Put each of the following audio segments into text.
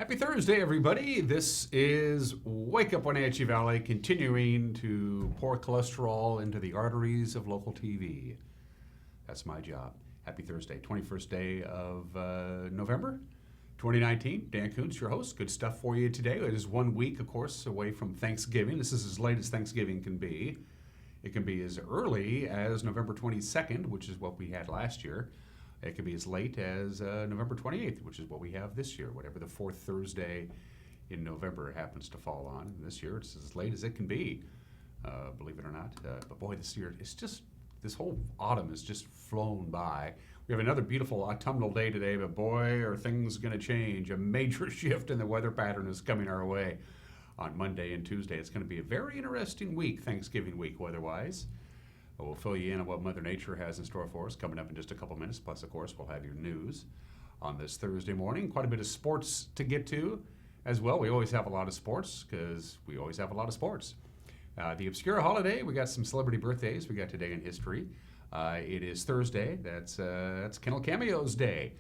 Happy Thursday, everybody. This is Wake Up Wenatchee Valley, continuing to pour cholesterol into the arteries of local TV. That's my job. Happy Thursday, 21st day of November, 2019. Dan Kuntz, your host. Good stuff for you today. It is 1 week, of course, away from Thanksgiving. This is as late as Thanksgiving can be. It can be as early as November 22nd, which is what we had last year. It could be as late as November 28th, which is what we have this year, whatever the fourth Thursday in November happens to fall on. And this year, it's as late as it can be, believe it or not. But boy, this year, this whole autumn has just flown by. We have another beautiful autumnal day today, but boy, are things going to change. A major shift in the weather pattern is coming our way on Monday and Tuesday. It's going to be a very interesting week, Thanksgiving week, weather-wise. We'll fill you in on what Mother Nature has in store for us coming up in just a couple minutes. Plus, of course, we'll have your news on this Thursday morning. Quite a bit of sports to get to as well. We always have a lot of sports because we always have a lot of sports. The obscure holiday, we got some celebrity birthdays we got today in history. It is Thursday. That's Kennel Cameos Day.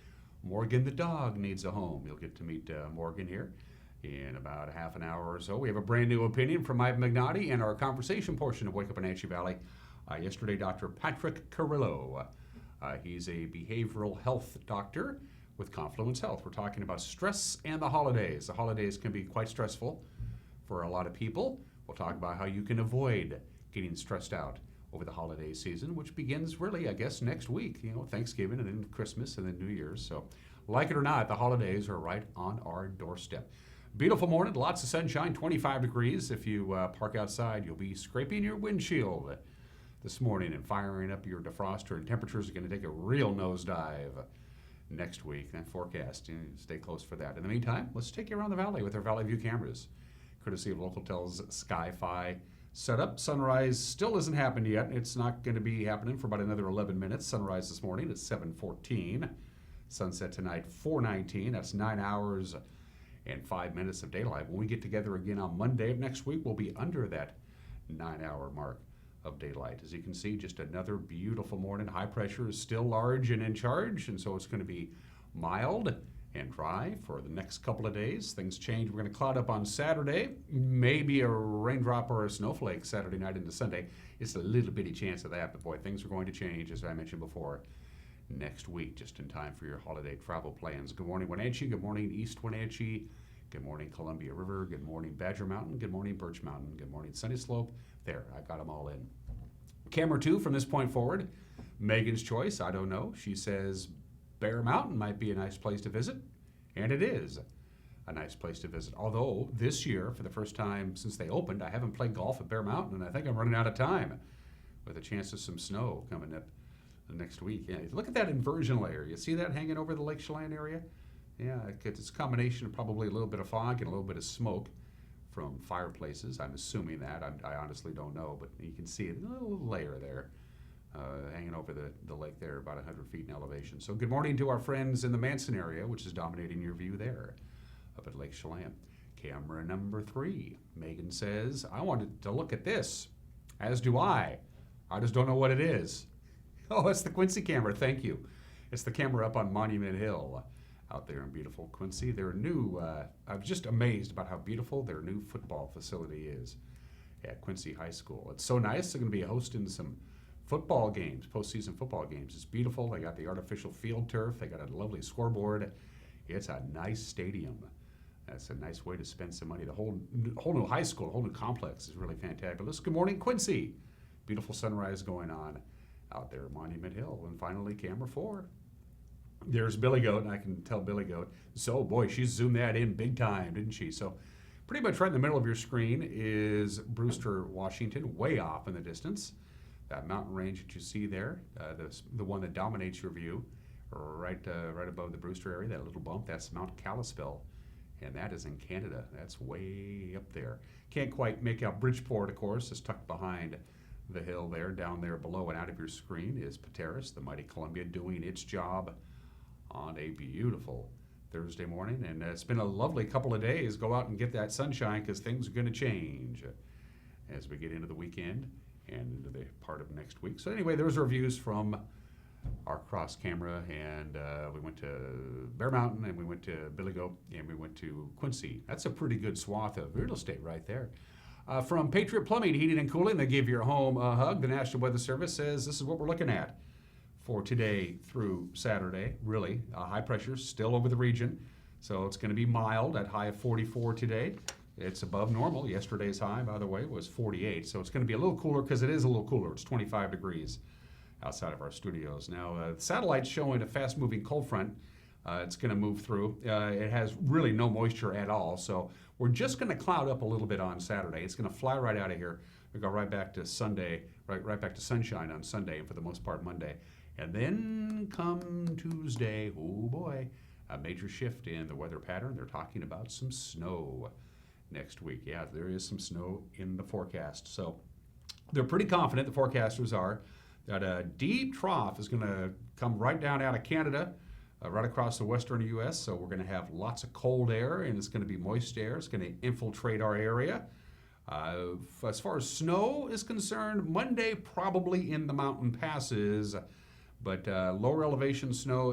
Morgan the dog needs a home. You'll get to meet Morgan here in about a half an hour or so. We have a brand new opinion from Mike Magnotti and our conversation portion of Wake Up Wenatchee Valley. Yesterday, Dr. Patrick Carrillo. He's a behavioral health doctor with Confluence Health. We're talking about stress and the holidays. The holidays can be quite stressful for a lot of people. We'll talk about how you can avoid getting stressed out over the holiday season, which begins really, I guess, next week. You know, Thanksgiving and then Christmas and then New Year's. So, like it or not, the holidays are right on our doorstep. Beautiful morning, lots of sunshine, 25 degrees. If you park outside, you'll be scraping your windshield this morning and firing up your defroster, and temperatures are going to take a real nosedive next week. That forecast, stay close for that. In the meantime, let's take you around the valley with our Valley View cameras, courtesy of Localtel's Sky-Fi setup. Sunrise still hasn't happened yet. It's not going to be happening for about another 11 minutes. Sunrise this morning at 7:14. Sunset tonight 4:19. That's 9 hours and 5 minutes of daylight. When we get together again on Monday of next week, we'll be under that 9-hour mark of daylight. As you can see, just another beautiful morning. High pressure is still large and in charge, and so it's going to be mild and dry for the next couple of days. Things change. We're going to cloud up on Saturday, maybe a raindrop or a snowflake Saturday night into Sunday. It's a little bitty chance of that, but boy, things are going to change, as I mentioned before, next week, just in time for your holiday travel plans. Good morning, Wenatchee. Good morning, East Wenatchee. Good morning, Columbia River. Good morning, Badger Mountain. Good morning, Birch Mountain. Good morning, Sunny Slope. There, I got them all in. Camera 2 from this point forward. Megan's choice, I don't know. She says Bear Mountain might be a nice place to visit, and it is a nice place to visit. Although this year, for the first time since they opened, I haven't played golf at Bear Mountain, and I think I'm running out of time with a chance of some snow coming up next week. Yeah, look at that inversion layer. You see that hanging over the Lake Chelan area? Yeah, it's a combination of probably a little bit of fog and a little bit of smoke from fireplaces. I'm assuming that. I honestly don't know, but you can see a little layer there hanging over the lake there, about 100 feet in elevation. So good morning to our friends in the Manson area, which is dominating your view there up at Lake Chelan. Camera number 3. Megan says, I wanted to look at this, as do I. I just don't know what it is. Oh, it's the Quincy camera. Thank you. It's the camera up on Monument Hill out there in beautiful Quincy. Their new, I'm just amazed about how beautiful their new football facility is at Quincy High School. It's so nice. They're going to be hosting some football games, postseason football games. It's beautiful. They got the artificial field turf. They got a lovely scoreboard. It's a nice stadium. That's a nice way to spend some money. The whole new high school, the whole new complex is really fantabulous. Good morning, Quincy. Beautiful sunrise going on out there at Monument Hill. And finally, camera 4. There's Billy Goat, and I can tell Billy Goat. So, boy, she zoomed that in big time, didn't she? So, pretty much right in the middle of your screen is Brewster, Washington, way off in the distance. That mountain range that you see there, the one that dominates your view, right above the Brewster area, that little bump, that's Mount Kalispell, and that is in Canada. That's way up there. Can't quite make out Bridgeport, of course, is tucked behind the hill there. Down there below and out of your screen is Pateros, the mighty Columbia, doing its job on a beautiful Thursday morning. And it's been a lovely couple of days. Go out and get that sunshine because things are going to change as we get into the weekend and into the part of next week. So anyway, those are views from our cross camera, and we went to Bear Mountain, and we went to Billy Goat, and we went to Quincy. That's a pretty good swath of real estate right there. From Patriot Plumbing, Heating and Cooling, they give your home a hug. The National Weather Service says this is what we're looking at for today through Saturday. Really, high pressure still over the region, so it's going to be mild at high of 44 today. It's above normal. Yesterday's high, by the way, was 48, so it's going to be a little cooler because it is a little cooler. It's 25 degrees outside of our studios. Now, the satellite's showing a fast-moving cold front. It's going to move through. It has really no moisture at all, so we're just going to cloud up a little bit on Saturday. It's going to fly right out of here. We go right back to Sunday, right back to sunshine on Sunday, and for the most part Monday. And then come Tuesday, oh boy, a major shift in the weather pattern. They're talking about some snow next week. Yeah, there is some snow in the forecast. So they're pretty confident, the forecasters are, that a deep trough is going to come right down out of Canada, right across the western U.S., so we're going to have lots of cold air, and it's going to be moist air. It's going to infiltrate our area. As far as snow is concerned, Monday probably in the mountain passes, but lower elevation snow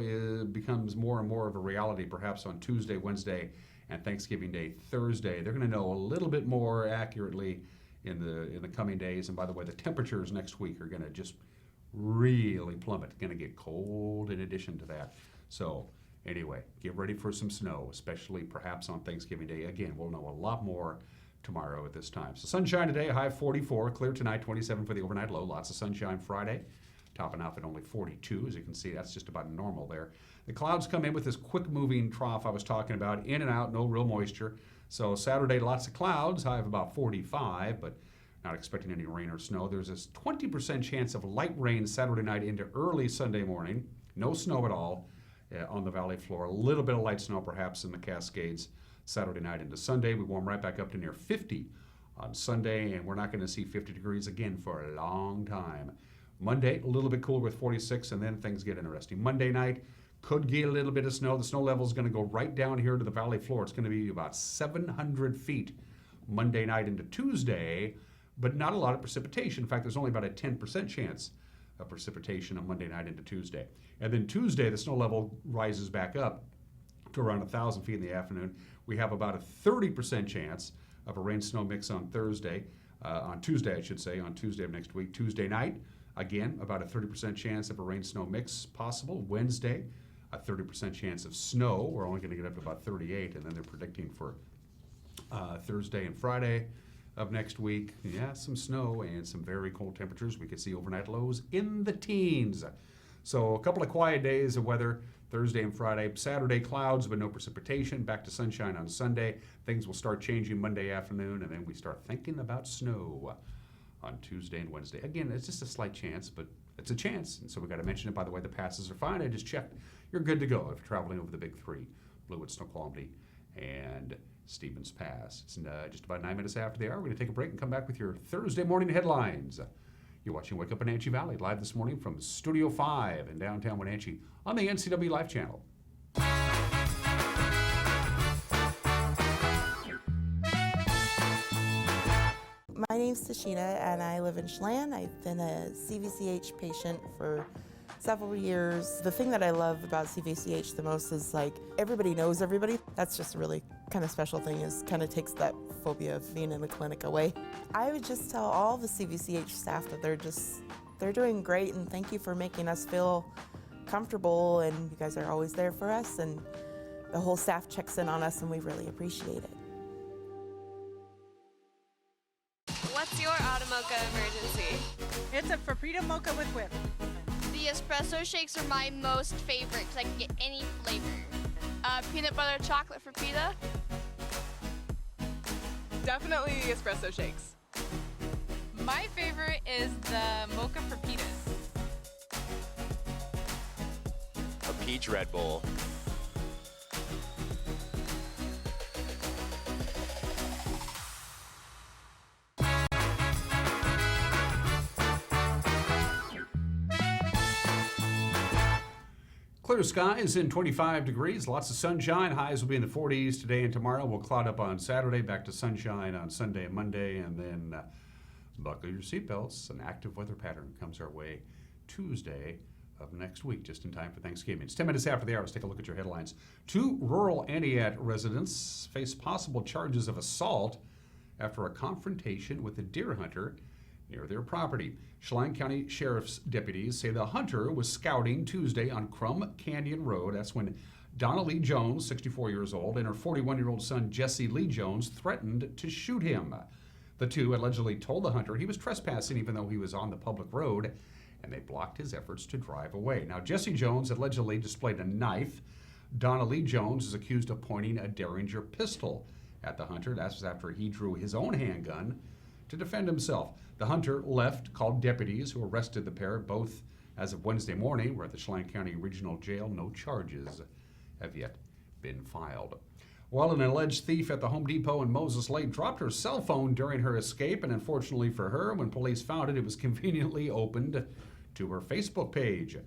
becomes more and more of a reality perhaps on Tuesday, Wednesday, and Thanksgiving Day, Thursday. They're going to know a little bit more accurately in the coming days. And by the way, the temperatures next week are going to just really plummet. Going to get cold in addition to that. So anyway, get ready for some snow, especially perhaps on Thanksgiving Day. Again, we'll know a lot more tomorrow at this time. So sunshine today, high of 44. Clear tonight, 27 for the overnight low. Lots of sunshine Friday, topping off at only 42. As you can see, that's just about normal there. The clouds come in with this quick-moving trough I was talking about, in and out, no real moisture. So Saturday, lots of clouds, high of about 45, but not expecting any rain or snow. There's this 20% chance of light rain Saturday night into early Sunday morning. No snow at all on the valley floor. A little bit of light snow perhaps in the Cascades Saturday night into Sunday. We warm right back up to near 50 on Sunday, and we're not going to see 50 degrees again for a long time. Monday, a little bit cooler with 46, and then things get interesting. Monday night, could get a little bit of snow. The snow level is going to go right down here to the valley floor. It's going to be about 700 feet Monday night into Tuesday, but not a lot of precipitation. In fact, there's only about a 10% chance of precipitation on Monday night into Tuesday. And then Tuesday, the snow level rises back up to around 1,000 feet in the afternoon. We have about a 30% chance of a rain-snow mix on Tuesday, I should say, on Tuesday of next week. Tuesday night, again, about a 30% chance of a rain-snow mix possible. Wednesday, a 30% chance of snow. We're only going to get up to about 38, and then they're predicting for Thursday and Friday of next week. Yeah, some snow and some very cold temperatures. We could see overnight lows in the teens. So a couple of quiet days of weather Thursday and Friday. Saturday, clouds, but no precipitation. Back to sunshine on Sunday. Things will start changing Monday afternoon, and then we start thinking about snow on Tuesday and Wednesday. Again, it's just a slight chance, but it's a chance. And so we got to mention it. By the way, the passes are fine. I just checked. You're good to go if you're traveling over the big three, Blue, Snoqualmie, and Stevens Pass. It's just about 9 minutes after the hour. We're going to take a break and come back with your Thursday morning headlines. You're watching Wake Up Wenatchee Valley live this morning from Studio 5 in downtown Wenatchee on the NCW Life Channel. My name's Tashina, and I live in Chelan. I've been a CVCH patient for several years. The thing that I love about CVCH the most is like everybody knows everybody. That's just a really kind of special thing, is kind of takes that phobia of being in the clinic away. I would just tell all the CVCH staff that they're doing great, and thank you for making us feel comfortable, and you guys are always there for us, and the whole staff checks in on us, and we really appreciate it. What's your Automocha emergency? It's a Frappuccino mocha with whip. The espresso shakes are my most favorite because I can get any flavor. Peanut butter chocolate for pita. Definitely the espresso shakes. My favorite is the mocha for pitas. A peach Red Bull. Clear skies and 25 degrees, lots of sunshine. Highs will be in the 40s today and tomorrow. We'll cloud up on Saturday, back to sunshine on Sunday and Monday, and then buckle your seatbelts. An active weather pattern comes our way Tuesday of next week, just in time for Thanksgiving. It's 10 minutes after the hour. Let's take a look at your headlines. 2 rural Antioch residents face possible charges of assault after a confrontation with a deer hunter near their property. Chelan County Sheriff's deputies say the hunter was scouting Tuesday on Crum Canyon Road. That's when Donna Lee Jones, 64 years old, and her 41-year-old son Jesse Lee Jones threatened to shoot him. The two allegedly told the hunter he was trespassing even though he was on the public road, and they blocked his efforts to drive away. Now, Jesse Jones allegedly displayed a knife. Donna Lee Jones is accused of pointing a Derringer pistol at the hunter. That's after he drew his own handgun to defend himself. The hunter left, called deputies who arrested the pair, both as of Wednesday morning. We're at the Chelan County Regional Jail. No charges have yet been filed. Well, an alleged thief at the Home Depot in Moses Lake dropped her cell phone during her escape, and unfortunately for her, when police found it, it was conveniently opened to her Facebook page.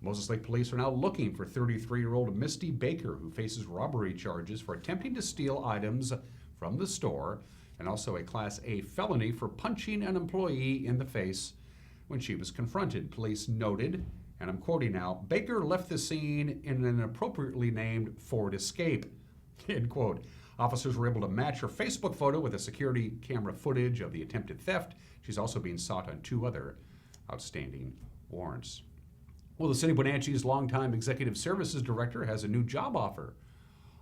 Moses Lake police are now looking for 33-year-old Misty Baker, who faces robbery charges for attempting to steal items from the store, and also a Class A felony for punching an employee in the face when she was confronted. Police noted, and I'm quoting now, Baker left the scene in an appropriately named Ford Escape, end quote. Officers were able to match her Facebook photo with a security camera footage of the attempted theft. She's also being sought on 2 other outstanding warrants. Well, the City of Wenatchee's longtime executive services director has a new job offer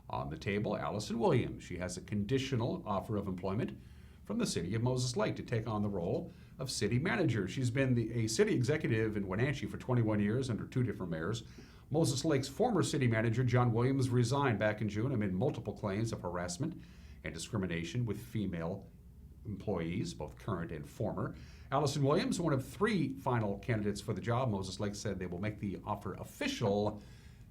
on the table. Allison Williams. She has a conditional offer of employment from the City of Moses Lake to take on the role of city manager. She's been a city executive in Wenatchee for 21 years under 2 different mayors. Moses Lake's former city manager, John Williams, resigned back in June amid multiple claims of harassment and discrimination with female employees, both current and former. Allison Williams, one of 3 final candidates for the job. Moses Lake said they will make the offer official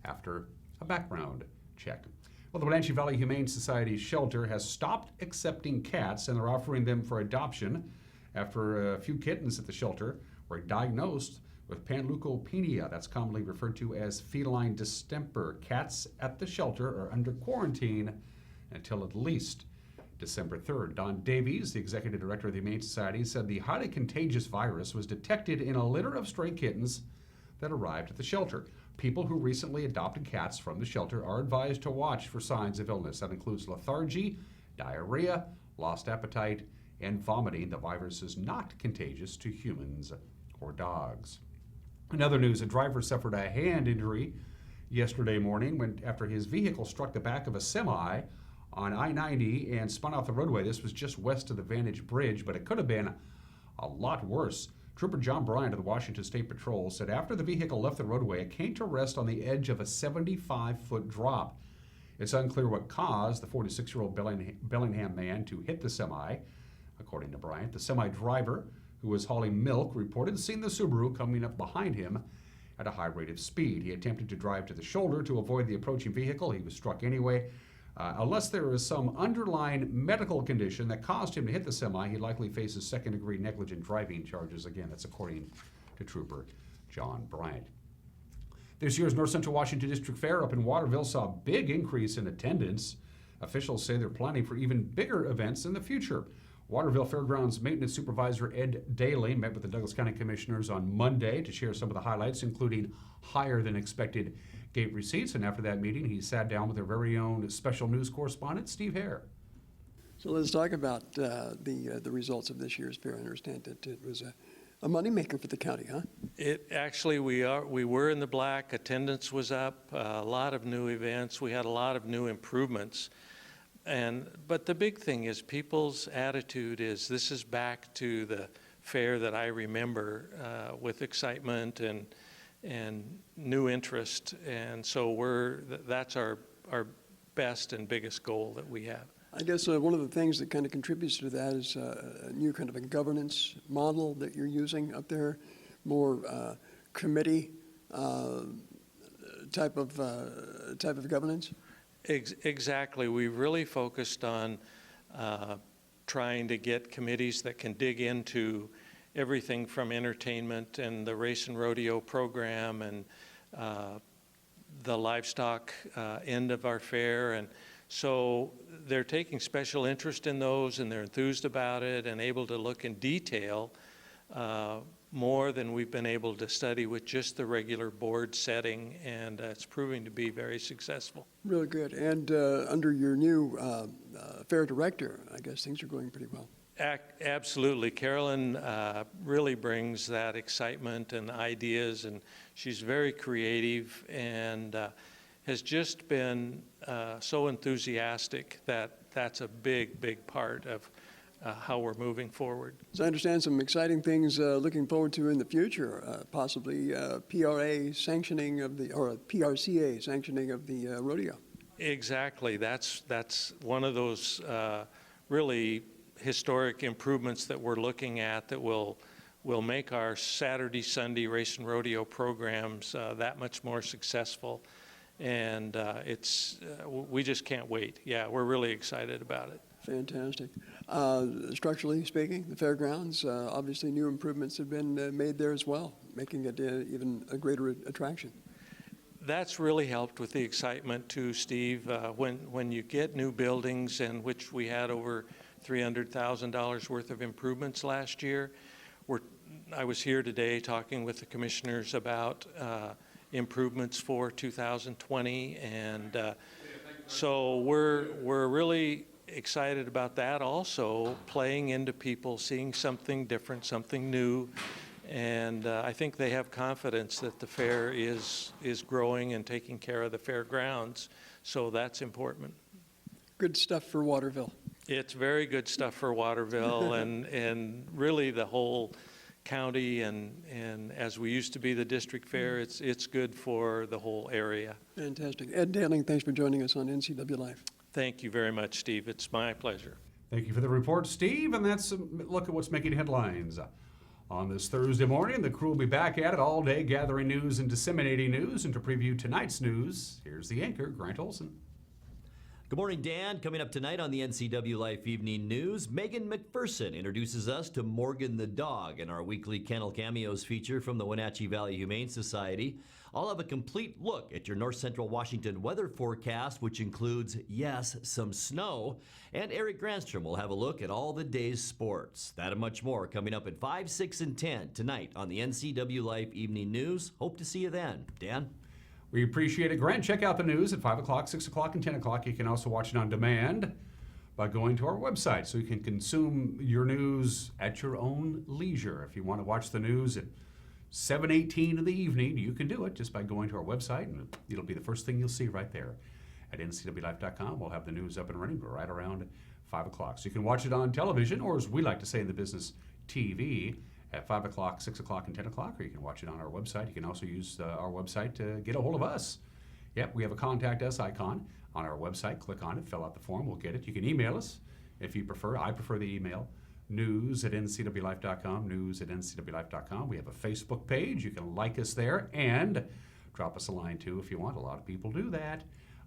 after a background check. Well, the Wenatchee Valley Humane Society shelter has stopped accepting cats, and they're offering them for adoption after a few kittens at the shelter were diagnosed with panleukopenia. That's commonly referred to as feline distemper. Cats at the shelter are under quarantine until at least December 3rd. Don Davies, the executive director of the Humane Society, said the highly contagious virus was detected in a litter of stray kittens that arrived at the shelter. People who recently adopted cats from the shelter are advised to watch for signs of illness. That includes lethargy, diarrhea, lost appetite, and vomiting. The virus is not contagious to humans or dogs. In other news, a driver suffered a hand injury yesterday morning after his vehicle struck the back of a semi on I-90 and spun off the roadway. This was just west of the Vantage Bridge, but it could have been a lot worse. Trooper John Bryant of the Washington State Patrol said after the vehicle left the roadway, it came to rest on the edge of a 75-foot drop. It's unclear what caused the 46-year-old Bellingham man to hit the semi. According to Bryant, the semi driver, who was hauling milk, reported seeing the Subaru coming up behind him at a high rate of speed. He attempted to drive to the shoulder to avoid the approaching vehicle. He was struck anyway. Unless there is some underlying medical condition that caused him to hit the semi, he likely faces second-degree negligent driving charges. Again, that's according to Trooper John Bryant. This year's North Central Washington District Fair up in Waterville saw a big increase in attendance. Officials say they're planning for even bigger events in the future. Waterville Fairgrounds Maintenance Supervisor Ed Daly met with the Douglas County Commissioners on Monday to share some of the highlights, including higher than expected gate receipts. And after that meeting, he sat down with their very own special news correspondent, Steve Hare. So let's talk about the results of this year's fair. I understand that it was a moneymaker for the county, huh? It actually, we were in the black. Attendance was up. A lot of new events. We had a lot of new improvements. But the big thing is people's attitude is this is back to the fair that I remember with excitement and new interest. And so that's our best and biggest goal that we have. I guess one of the things that kind of contributes to that is a new kind of a governance model that you're using up there, more committee type of governance. Exactly. We really focused on trying to get committees that can dig into everything from entertainment and the race and rodeo program and the livestock end of our fair. And so they're taking special interest in those, and they're enthused about it and able to look in detail more than we've been able to study with just the regular board setting, and it's proving to be very successful. Really good. And under your new fair director, I guess things are going pretty well. Absolutely. Carolyn really brings that excitement and ideas, and she's very creative and has just been so enthusiastic that that's a big, big part of how we're moving forward. So I understand some exciting things looking forward to in the future, possibly PRA sanctioning of the, or PRCA sanctioning of the rodeo. Exactly. That's one of those really historic improvements that we're looking at that will make our Saturday, Sunday race and rodeo programs that much more successful. And we just can't wait. Yeah, we're really excited about it. Fantastic. Structurally speaking, the fairgrounds, obviously new improvements have been made there as well, making it even a greater attraction. That's really helped with the excitement too, Steve. When you get new buildings, and which we had over $300,000 worth of improvements last year, I was here today talking with the commissioners about improvements for 2020, and so we're really excited about that also, playing into people seeing something different, something new, and I think they have confidence that the fair is growing and taking care of the fairgrounds, so that's important. Good stuff for Waterville. It's very good stuff for Waterville and really the whole county, and as we used to be the district fair, it's good for the whole area. Fantastic. Ed Daling, thanks for joining us on NCW Live. Thank you very much, Steve. It's my pleasure. Thank you for the report, Steve, and that's a look at what's making headlines. On this Thursday morning, the crew will be back at it all day, gathering news and disseminating news. And to preview tonight's news, here's the anchor, Grant Olson. Good morning, Dan. Coming up tonight on the NCW Life Evening News, Megan McPherson introduces us to Morgan the dog in our weekly Kennel Cameos feature from the Wenatchee Valley Humane Society. I'll have a complete look at your north central Washington weather forecast, which includes, yes, some snow. And Eric Granstrom will have a look at all the day's sports. That and much more coming up at 5, 6, and 10 tonight on the NCW Life Evening News. Hope to see you then. Dan? We appreciate it, Grant. Check out the news at 5 o'clock, 6 o'clock, and 10 o'clock. You can also watch it on demand by going to our website, so you can consume your news at your own leisure. If you want to watch the news at 7:18 in the evening, you can do it just by going to our website, and it'll be the first thing you'll see right there. At ncwlife.com, we'll have the news up and running right around 5 o'clock. So you can watch it on television, or as we like to say in the business, TV, at 5 o'clock, 6 o'clock, and 10 o'clock, or you can watch it on our website. You can also use our website to get a hold of us. Yep, we have a Contact Us icon on our website. Click on it, fill out the form, we'll get it. You can email us if you prefer. I prefer the email, news@ncwlife.com, news@ncwlife.com. We have a Facebook page. You can like us there and drop us a line, too, if you want. A lot of people do that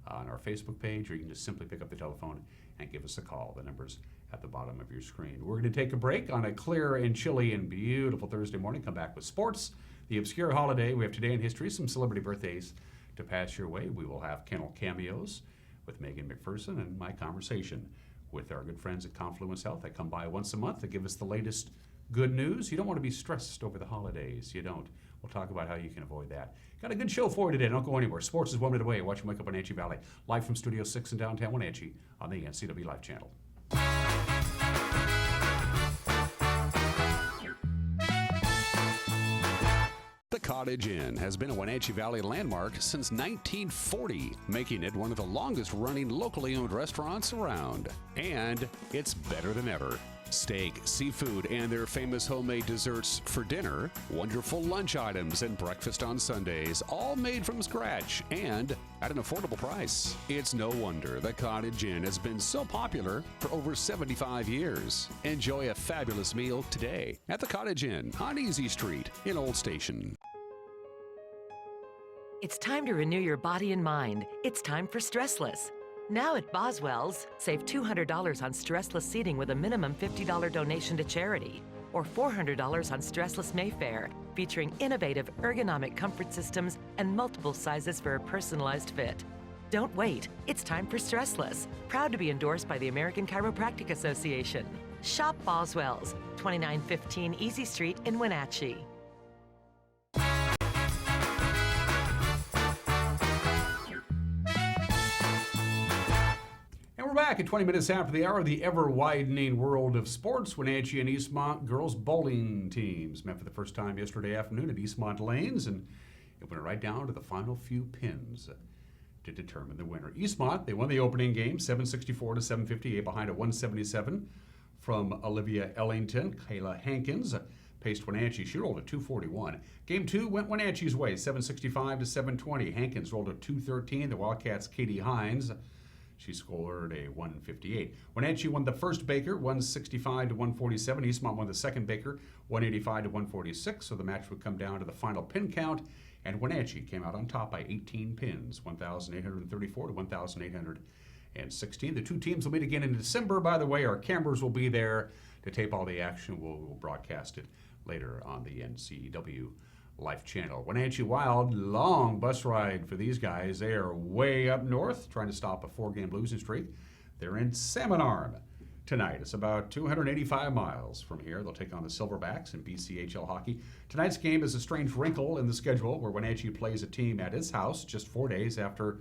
on our Facebook page, or you can just simply pick up the telephone and give us a call. The number's at the bottom of your screen. We're going to take a break on a clear and chilly and beautiful Thursday morning. Come back with sports, the obscure holiday. We have today in history, some celebrity birthdays to pass your way. We will have Kennel Cameos with Megan McPherson and my conversation with our good friends at Confluence Health. They come by once a month to give us the latest good news. You don't want to be stressed over the holidays. You don't. We'll talk about how you can avoid that. Got a good show for you today. Don't go anywhere. Sports is 1 minute away. Watch Wake Up Wenatchee Valley. Live from Studio 6 in downtown Wenatchee on the NCW Life channel. The Cottage Inn has been a Wenatchee Valley landmark since 1940, making it one of the longest-running locally owned restaurants around. And it's better than ever. Steak, seafood, and their famous homemade desserts for dinner, wonderful lunch items, and breakfast on Sundays, all made from scratch and at an affordable price. It's no wonder the Cottage Inn has been so popular for over 75 years. Enjoy a fabulous meal today at the Cottage Inn on Easy Street in Old Station. It's time to renew your body and mind. It's time for Stressless. Now at Boswell's, save $200 on Stressless seating with a minimum $50 donation to charity, or $400 on Stressless Mayfair, featuring innovative ergonomic comfort systems and multiple sizes for a personalized fit. Don't wait. It's time for Stressless. Proud to be endorsed by the American Chiropractic Association. Shop Boswell's, 2915 Easy Street in Wenatchee. we're back at 20 minutes after the hour. The ever-widening world of sports. Wenatchee and Eastmont girls bowling teams met for the first time yesterday afternoon at Eastmont Lanes, and it went right down to the final few pins to determine the winner. Eastmont, they won the opening game 764 to 758 behind a 177 from Olivia Ellington. Kayla Hankins paced Wenatchee. She rolled a 241. Game 2 went Wenatchee's way, 765 to 720. Hankins rolled a 213. The Wildcats' Katie Hines, she scored a 158. Wenatchee won the first Baker, 165 to 147. Eastmont won the second Baker, 185 to 146. So the match would come down to the final pin count, and Wenatchee came out on top by 18 pins, 1,834 to 1,816. The two teams will meet again in December. By the way, our cameras will be there to tape all the action. We'll broadcast it later on the NCW Life Channel. Wenatchee Wild, long bus ride for these guys. They are way up north, trying to stop a 4-game losing streak. They're in Salmon Arm tonight. It's about 285 miles from here. They'll take on the Silverbacks in BCHL hockey. Tonight's game is a strange wrinkle in the schedule where Wenatchee plays a team at its house just 4 days after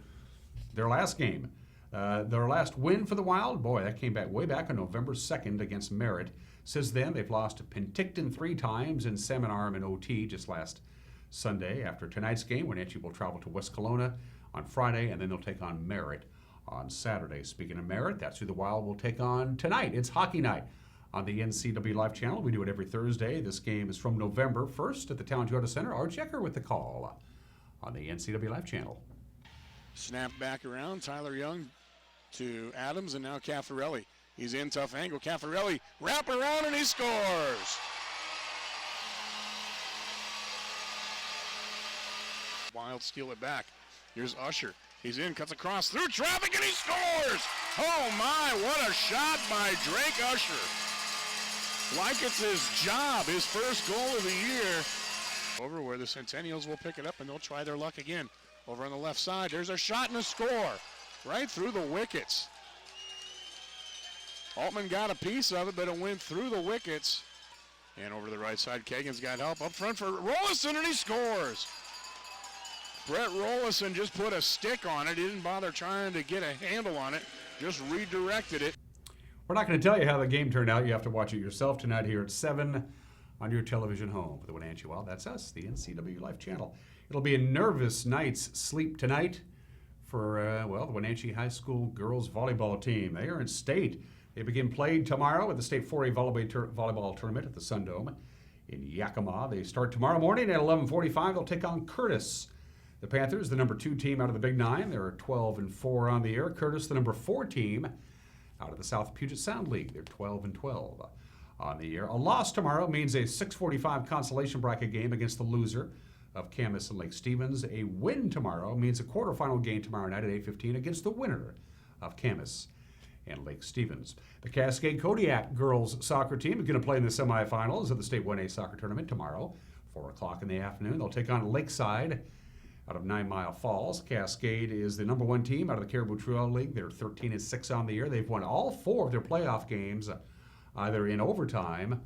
their last game. Their last win for the Wild, boy, that came back way back on November 2nd against Merritt. Since then, they've lost to Penticton 3 times and Salmon Arm in OT just last Sunday. After tonight's game, Wenatchee will travel to West Kelowna on Friday, and then they'll take on Merritt on Saturday. Speaking of Merritt, that's who the Wild will take on tonight. It's hockey night on the NCW Life Channel. We do it every Thursday. This game is from November 1st at the Town Toyota Center. Art Checker with the call on the NCW Life Channel. Snap back around. Tyler Young to Adams, and now Caffarelli. He's in, tough angle. Caffarelli wrap around, and he scores. Wild steal it back. Here's Usher. He's in, cuts across through traffic, and he scores! Oh my, what a shot by Drake Usher. Like it's his job, his first goal of the year. Over where the Centennials will pick it up, and they'll try their luck again. Over on the left side, there's a shot and a score. Right through the wickets. Altman got a piece of it, but it went through the wickets. And over to the right side, Kagan's got help up front for Rollison, and he scores. Brett Rollison just put a stick on it. He didn't bother trying to get a handle on it, just redirected it. We're not going to tell you how the game turned out. You have to watch it yourself tonight here at 7 on your television home for the Wenatchee Wild. That's us, the NCW Life Channel. It'll be a nervous night's sleep tonight for, the Wenatchee High School girls volleyball team. They are in state. They begin play tomorrow at the State 4A volleyball tournament at the Sundome in Yakima. They start tomorrow morning at 11:45. They'll take on Curtis. The Panthers, the number 2 team out of the Big Nine. They're 12-4 on the year. Curtis, the number 4 team out of the South Puget Sound League. They're 12-12 on the year. A loss tomorrow means a 6:45 consolation bracket game against the loser of Camas and Lake Stevens. A win tomorrow means a quarterfinal game tomorrow night at 8:15 against the winner of Camas and Lake Stevens. The Cascade Kodiak girls soccer team is going to play in the semifinals of the State 1A soccer tournament tomorrow, 4 o'clock in the afternoon. They'll take on Lakeside out of 9 Mile Falls. Cascade is the number 1 team out of the Caribou Trail League. They're 13-6 on the year. They've won all 4 of their playoff games, either in overtime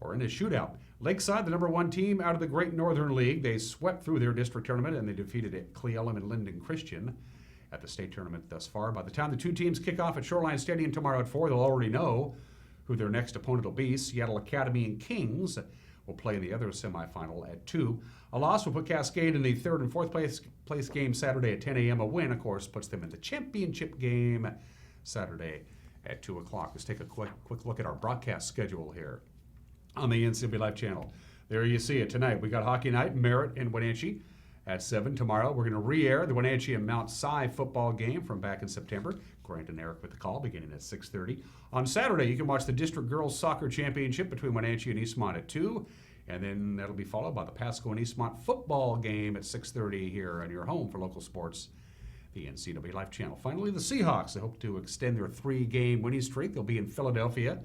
or in a shootout. Lakeside, the number 1 team out of the Great Northern League. They swept through their district tournament, and they defeated Cle Elum and Linden Christian at the state tournament thus far. By the time the 2 teams kick off at Shoreline Stadium tomorrow at 4, they'll already know who their next opponent will be. Seattle Academy and Kings will play in the other semifinal at 2. A loss will put Cascade in the 3rd and 4th place game Saturday at 10 a.m. A win, of course, puts them in the championship game Saturday at 2 o'clock. Let's take a quick look at our broadcast schedule here on the NCW Life Channel. There you see it tonight. We got hockey night, Merritt and Wenatchee at 7. Tomorrow we're going to re-air the Wenatchee and Mount Si football game from back in September. Grant and Eric with the call beginning at 6:30. On Saturday you can watch the District Girls Soccer Championship between Wenatchee and Eastmont at 2. And then that'll be followed by the Pasco and Eastmont football game at 6:30 here on your home for local sports, the NCW Life Channel. Finally, the Seahawks. They hope to extend their 3-game winning streak. They'll be in Philadelphia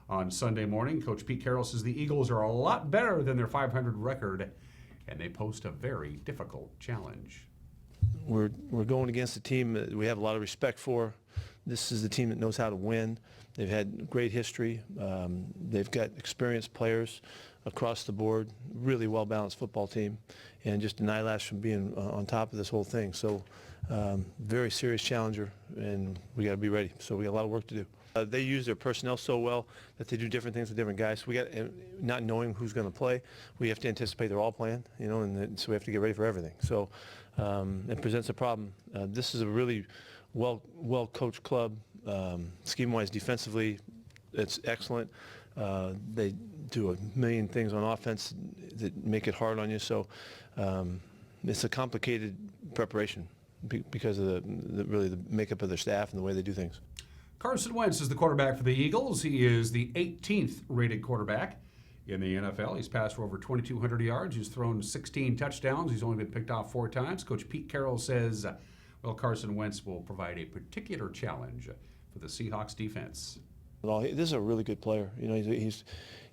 on Sunday morning. Coach Pete Carroll says the Eagles are a lot better than their .500 record, and they post a very difficult challenge. We're going against a team that we have a lot of respect for. This is the team that knows how to win. They've had great history. They've got experienced players across the board, really well-balanced football team, and just an eyelash from being on top of this whole thing. So Very serious challenger, and we got to be ready. So we got a lot of work to do. They use their personnel so well that they do different things with different guys. So we got, not knowing who's going to play, we have to anticipate they're all playing, you know, and so we have to get ready for everything. So it presents a problem. This is a really well coached club. Scheme-wise, defensively, it's excellent. They do a million things on offense that make it hard on you. So it's a complicated preparation because of the makeup of their staff and the way they do things. Carson Wentz is the quarterback for the Eagles. He is the 18th rated quarterback in the NFL. He's passed for over 2,200 yards. He's thrown 16 touchdowns. He's only been picked off 4 times. Coach Pete Carroll says, well, Carson Wentz will provide a particular challenge for the Seahawks defense. Well, this is a really good player. You know,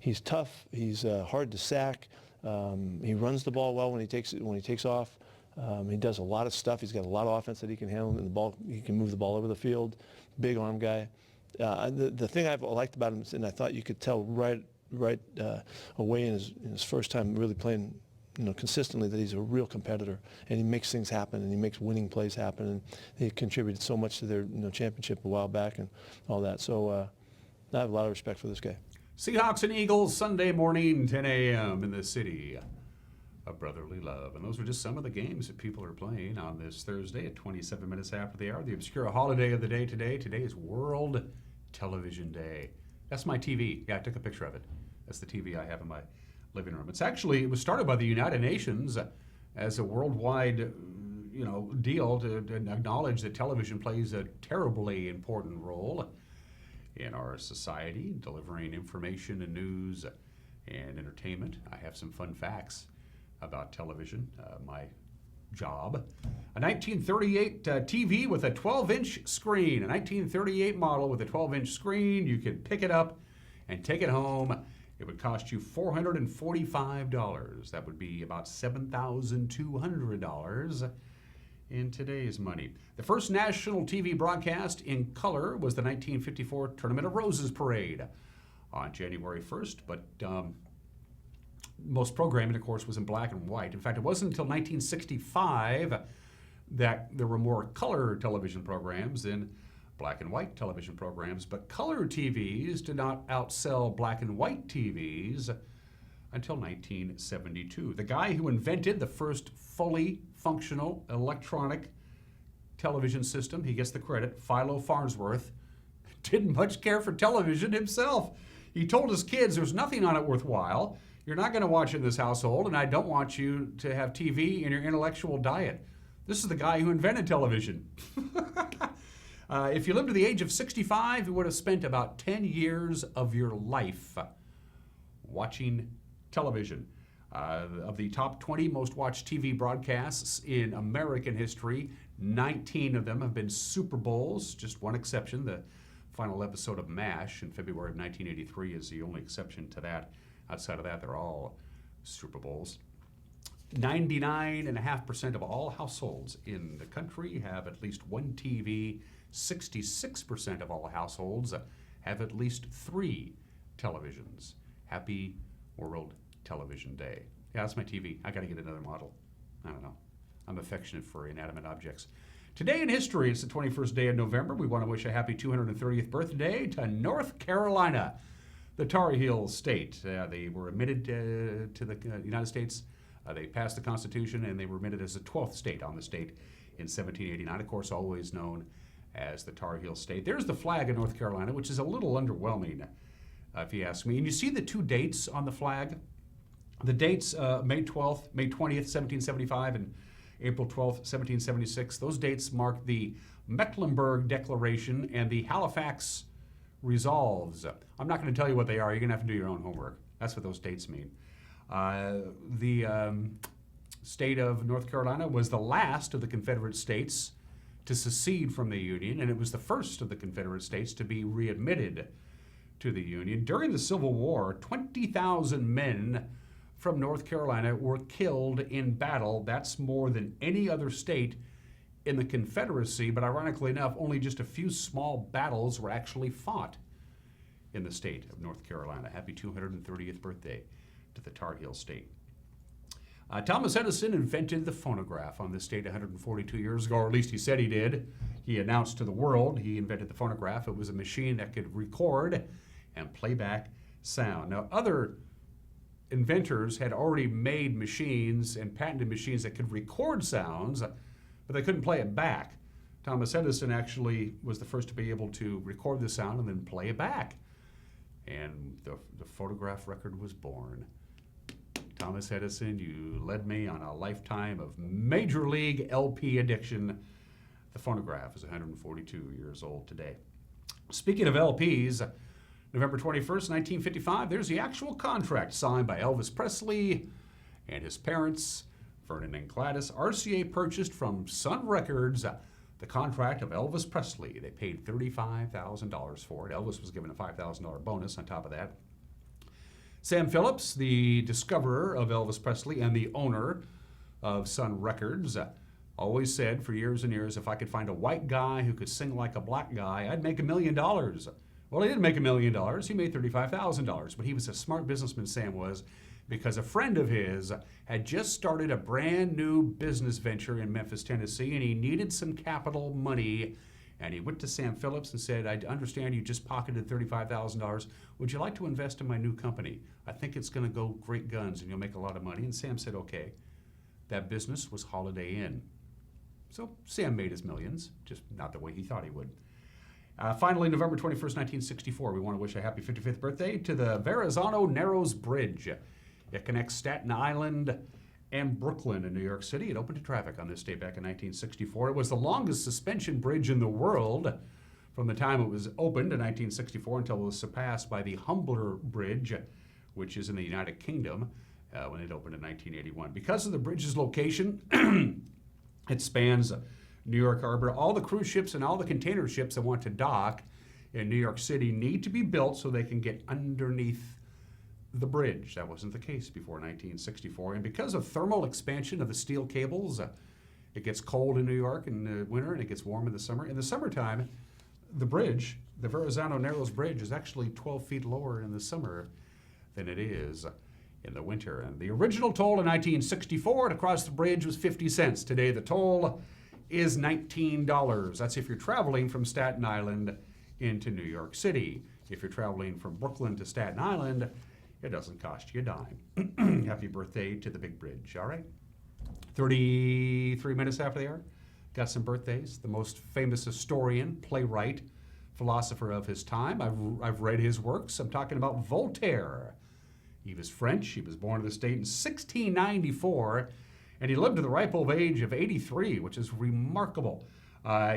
he's tough. He's hard to sack. He runs the ball well when he takes off. He does a lot of stuff. He's got a lot of offense that he can handle, and he can move the ball over the field. Big arm guy. The thing I've liked about him, and I thought you could tell right away in his first time really playing, you know, consistently, that he's a real competitor, and he makes things happen, and he makes winning plays happen, and he contributed so much to their championship a while back and all that. So I have a lot of respect for this guy. Seahawks and Eagles Sunday morning, 10 a.m. in the city of brotherly love. And those are just some of the games that people are playing on this Thursday at 27 minutes after the hour. The obscure holiday of the day today. Today is World Television Day. That's my TV. Yeah, I took a picture of it. That's the TV I have in my living room. It was started by the United Nations as a worldwide, deal to acknowledge that television plays a terribly important role in our society, delivering information and news and entertainment. I have some fun facts about television, my job. A 1938 TV with a 12-inch screen, a 1938 model with a 12-inch screen. You could pick it up and take it home. It would cost you $445. That would be about $7,200 in today's money. The first national TV broadcast in color was the 1954 Tournament of Roses Parade on January 1st, but most programming, of course, was in black and white. In fact, it wasn't until 1965 that there were more color television programs than black and white television programs, but color TVs did not outsell black and white TVs until 1972. The guy who invented the first fully functional electronic television system, he gets the credit, Philo Farnsworth, didn't much care for television himself. He told his kids, there's nothing on it worthwhile. You're not going to watch it in this household, and I don't want you to have TV in your intellectual diet. This is the guy who invented television. If you lived to the age of 65, you would have spent about 10 years of your life watching television. Of the top 20 most watched TV broadcasts in American history, 19 of them have been Super Bowls, just one exception. The final episode of MASH in February of 1983 is the only exception to that. Outside of that, they're all Super Bowls. 99.5% of all households in the country have at least one TV. 66% of all households have at least 3 televisions. Happy World Television Day. Yeah, that's my TV. I got to get another model. I don't know. I'm affectionate for inanimate objects. Today in history, it's the 21st day of November. We want to wish a happy 230th birthday to North Carolina, the Tar Heel state. They were admitted to the United States. They passed the Constitution, and they were admitted as the 12th state on the state in 1789. Of course, always known as the Tar Heel state. There's the flag of North Carolina, which is a little underwhelming, if you ask me. And you see the 2 dates on the flag? The dates, May 20th, 1775, and April 12th, 1776. Those dates mark the Mecklenburg Declaration and the Halifax Resolves. I'm not going to tell you what they are. You're going to have to do your own homework. That's what those dates mean. The state of North Carolina was the last of the Confederate states to secede from the Union, and it was the first of the Confederate states to be readmitted to the Union. During the Civil War, 20,000 men from North Carolina were killed in battle. That's more than any other state in the Confederacy, but ironically enough, only just a few small battles were actually fought in the state of North Carolina. Happy 230th birthday to the Tar Heel state. Thomas Edison invented the phonograph on this date 142 years ago, or at least he said he did. He announced to the world he invented the phonograph. It was a machine that could record and play back sound. Now, other inventors had already made machines and patented machines that could record sounds, but they couldn't play it back. Thomas Edison actually was the first to be able to record the sound and then play it back. And the phonograph record was born. Thomas Edison, you led me on a lifetime of major league LP addiction. The phonograph is 142 years old today. Speaking of LPs, November 21st, 1955, there's the actual contract signed by Elvis Presley and his parents, Vernon and Gladys. RCA purchased from Sun Records the contract of Elvis Presley. They paid $35,000 for it. Elvis was given a $5,000 bonus on top of that. Sam Phillips, the discoverer of Elvis Presley and the owner of Sun Records, always said for years and years, if I could find a white guy who could sing like a black guy, I'd make $1 million. Well, he didn't make $1 million. He made $35,000. But he was a smart businessman, Sam was, because a friend of his had just started a brand new business venture in Memphis, Tennessee, and he needed some capital money. And he went to Sam Phillips and said, I understand you just pocketed $35,000. Would you like to invest in my new company? I think it's going to go great guns and you'll make a lot of money. And Sam said, okay. That business was Holiday Inn. So Sam made his millions, just not the way he thought he would. Finally, November 21st, 1964, we want to wish a happy 55th birthday to the Verrazano Narrows Bridge. It connects Staten Island and Brooklyn in New York City. It opened to traffic on this day back in 1964. It was the longest suspension bridge in the world from the time it was opened in 1964 until it was surpassed by the Humbler Bridge, which is in the United Kingdom, when it opened in 1981. Because of the bridge's location, it spans New York Harbor. All the cruise ships and all the container ships that want to dock in New York City need to be built so they can get underneath the bridge. That wasn't the case before 1964. And because of thermal expansion of the steel cables, it gets cold in New York in the winter and it gets warm in the summer. In the summertime, the bridge, the Verrazano Narrows Bridge, is actually 12 feet lower in the summer than it is in the winter. And the original toll in 1964 to cross the bridge was 50 cents. Today the toll is $19. That's if you're traveling from Staten Island into New York City. If you're traveling from Brooklyn to Staten Island, it doesn't cost you a dime. Happy birthday to the big bridge, all right? 33 minutes after the hour, got some birthdays. The most famous historian, playwright, philosopher of his time. I've read his works. I'm talking about Voltaire. He was French. He was born in the state in 1694, and he lived to the ripe old age of 83, which is remarkable.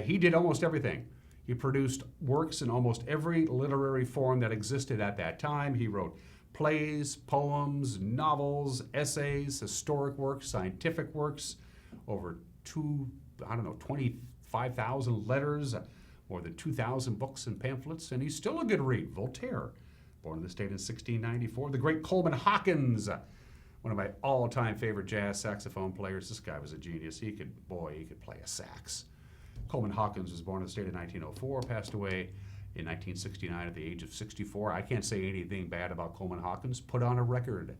He did almost everything. He produced works in almost every literary form that existed at that time. He wrote plays, poems, novels, essays, historic works, scientific works, over 25,000 letters, more than 2,000 books and pamphlets, and he's still a good read. Voltaire, born in the state in 1694. The great Coleman Hawkins, one of my all-time favorite jazz saxophone players. This guy was a genius. He could play a sax. Coleman Hawkins was born in the state in 1904, passed away in 1969 at the age of 64. I can't say anything bad about Coleman Hawkins. Put on a record.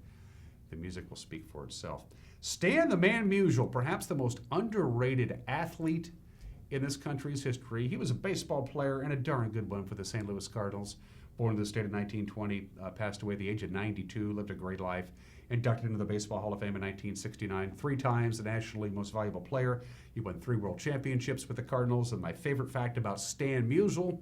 The music will speak for itself. Stan the Man Musial, perhaps the most underrated athlete in this country's history. He was a baseball player and a darn good one for the St. Louis Cardinals. Born in the state in 1920, passed away at the age of 92, lived a great life. Inducted into the Baseball Hall of Fame in 1969, 3 times the National League Most Valuable Player. He won 3 World Championships with the Cardinals. And my favorite fact about Stan Musial,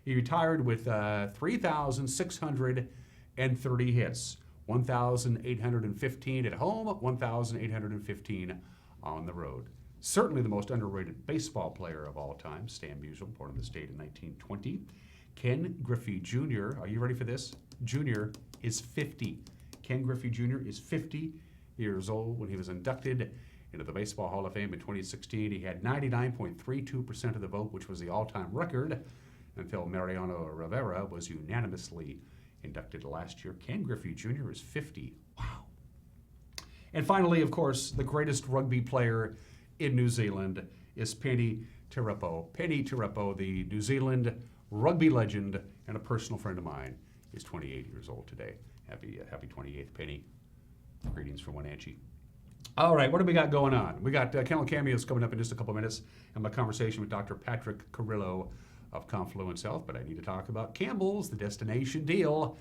he retired with 3,630 hits, 1,815 at home, 1,815 on the road. Certainly the most underrated baseball player of all time, Stan Musial, born in the state in 1920. Ken Griffey Jr., are you ready for this? Jr. is 50. Ken Griffey Jr. is 50 years old. When he was inducted into the Baseball Hall of Fame in 2016, he had 99.32% of the vote, which was the all-time record, until Mariano Rivera was unanimously inducted last year. Ken Griffey Jr. is 50. Wow. And finally, of course, the greatest rugby player in New Zealand is Penny Tirapo. Penny Tirapo, the New Zealand rugby legend and a personal friend of mine, is 28 years old today. Happy 28th, Penny. Greetings from Wenatchee. All right, what do we got going on? We got Kennel Cameos coming up in just a couple minutes, and my conversation with Dr. Patrick Carrillo of Confluence Health. But I need to talk about Campbell's, the destination deal.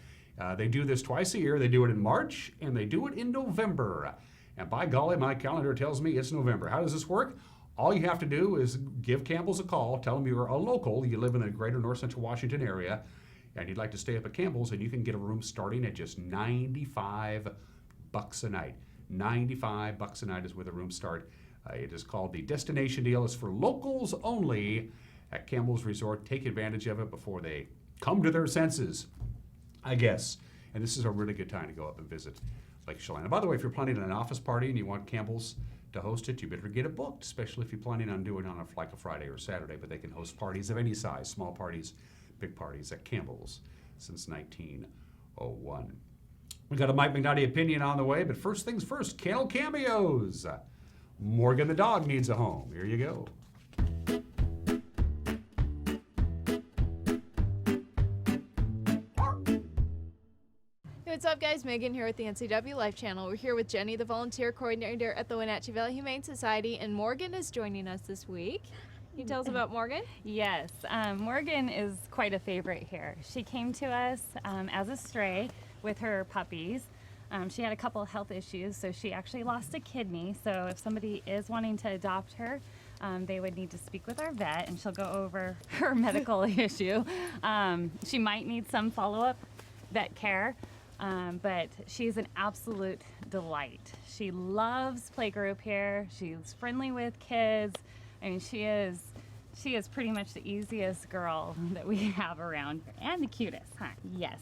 They do this twice a year. They do it in March, and they do it in November. And by golly, my calendar tells me it's November. How does this work? All you have to do is give Campbell's a call, tell them you're a local, you live in the greater North Central Washington area, and you'd like to stay up at Campbell's, and you can get a room starting at just $95 a night. $95 a night is where the rooms start. It is called the Destination Deal. It's for locals only at Campbell's Resort. Take advantage of it before they come to their senses, I guess. And this is a really good time to go up and visit Lake Chelan. By the way, if you're planning an office party and you want Campbell's to host it, you better get it booked, especially if you're planning on doing it on a Friday or Saturday. But they can host parties of any size, small parties, big parties at Campbell's since 1901. We got a Mike McNulty opinion on the way, but first things first, Kennel Cameos. Morgan the dog needs a home. Here you go. What's up, guys? Megan here with the NCW Life Channel. We're here with Jenny, the volunteer coordinator at the Wenatchee Valley Humane Society, and Morgan is joining us this week. Can you tell us about Morgan? Yes, Morgan is quite a favorite here. She came to us as a stray with her puppies. She had a couple of health issues, so she actually lost a kidney. So if somebody is wanting to adopt her, they would need to speak with our vet, and she'll go over her medical issue. She might need some follow-up vet care. But she's an absolute delight. She loves playgroup here. She's friendly with kids. I mean, she is pretty much the easiest girl that we have around, and the cutest, huh? Yes.